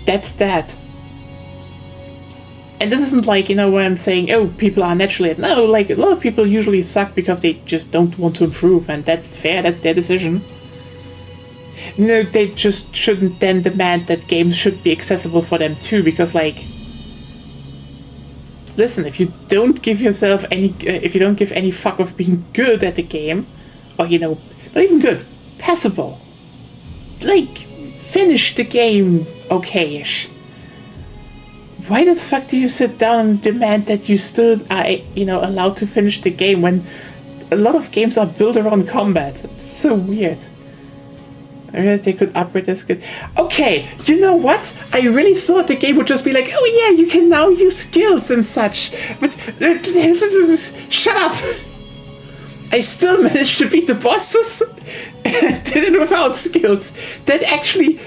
that's that. And this isn't like, you know, where I'm saying, oh, people are naturally... No, like, a lot of people usually suck because they just don't want to improve, and that's fair, that's their decision. No, they just shouldn't then demand that games should be accessible for them too, because, like... Listen, if you don't give yourself any... if you don't give any fuck of being good at the game, or, you know, not even good, passable. Like, finish the game okay-ish. Why the fuck do you sit down and demand that you still are, you know, allowed to finish the game when a lot of games are built around combat? It's so weird. I realized they could upgrade this good. Okay, you know what? I really thought the game would just be like, oh yeah, you can now use skills and such. But shut up! I still managed to beat the bosses. Did it without skills. That actually,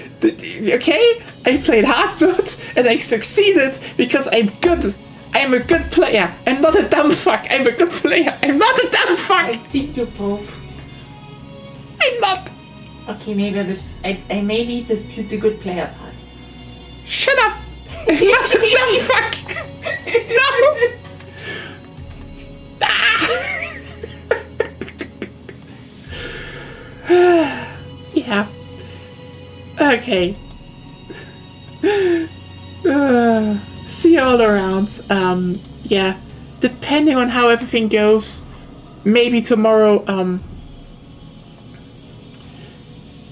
okay? I played hard mode and I succeeded because I'm good. I'm a good player. I'm not a dumb fuck. I'm a good player. I'm not a dumb fuck. I think you're both. I'm not. Okay, maybe I maybe dispute the good player part. Shut up. I'm not a dumb fuck. No. Yeah. Okay. See you all around. Yeah. Depending on how everything goes, maybe tomorrow,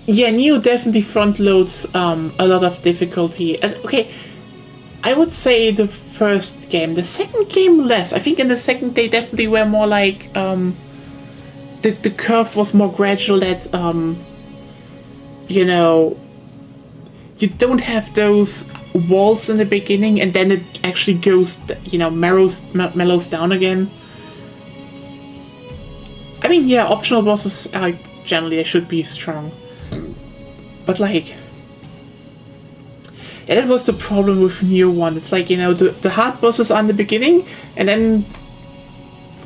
yeah, Nioh definitely front loads a lot of difficulty. Okay, I would say the first game. The second game less. I think in the second they definitely were more like the curve was more gradual, that you know, you don't have those walls in the beginning and then it actually goes, you know, mellows down again. I mean, yeah, optional bosses are generally, they should be strong. But like, yeah, that was the problem with Nioh 1. It's like, you know, the hard bosses are in the beginning, and then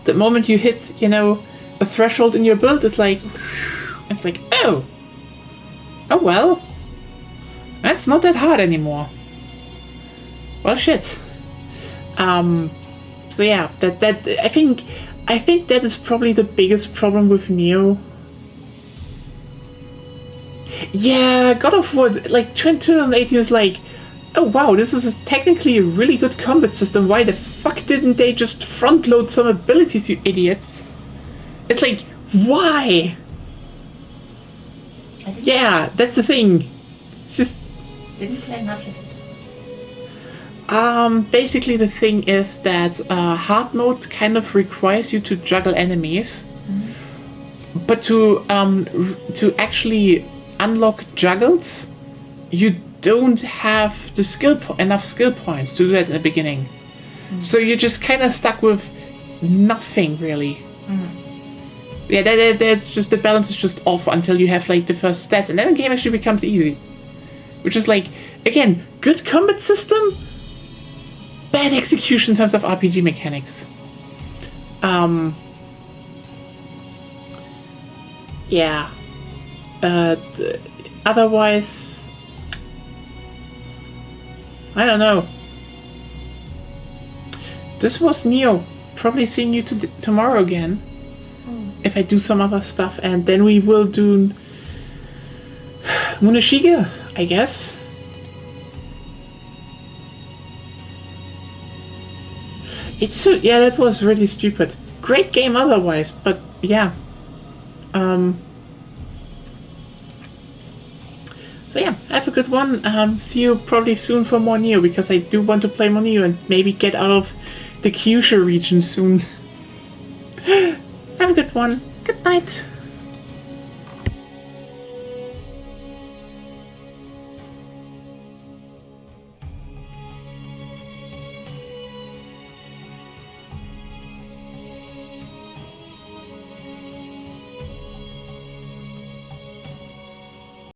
the moment you hit, you know, a threshold in your build, it's like, oh well, that's not that hard anymore. Well, shit. So yeah, that I think that is probably the biggest problem with Nioh. Yeah, God of War, like 2018 is like, oh wow, this is technically a really good combat system. Why the fuck didn't they just front load some abilities, you idiots? It's like, why? Yeah, that's the thing. It's just Didn't play much of it. Basically the thing is that hard mode kind of requires you to juggle enemies, but to actually unlock juggles, you don't have the enough skill points to do that in the beginning. So you're just kind of stuck with nothing really. Yeah, that's just, the balance is just off until you have like the first stats, and then the game actually becomes easy. Which is like, again, good combat system, bad execution in terms of RPG mechanics. Yeah. Otherwise, I don't know. This was Nioh. Probably seeing you tomorrow again. If I do some other stuff, and then we will do Munoshiga, I guess. It's so, yeah, that was really stupid. Great game otherwise, but yeah. So yeah, have a good one. See you probably soon for more Nioh, because I do want to play more Nioh and maybe get out of the Kyushu region soon. Have a good one. Good night.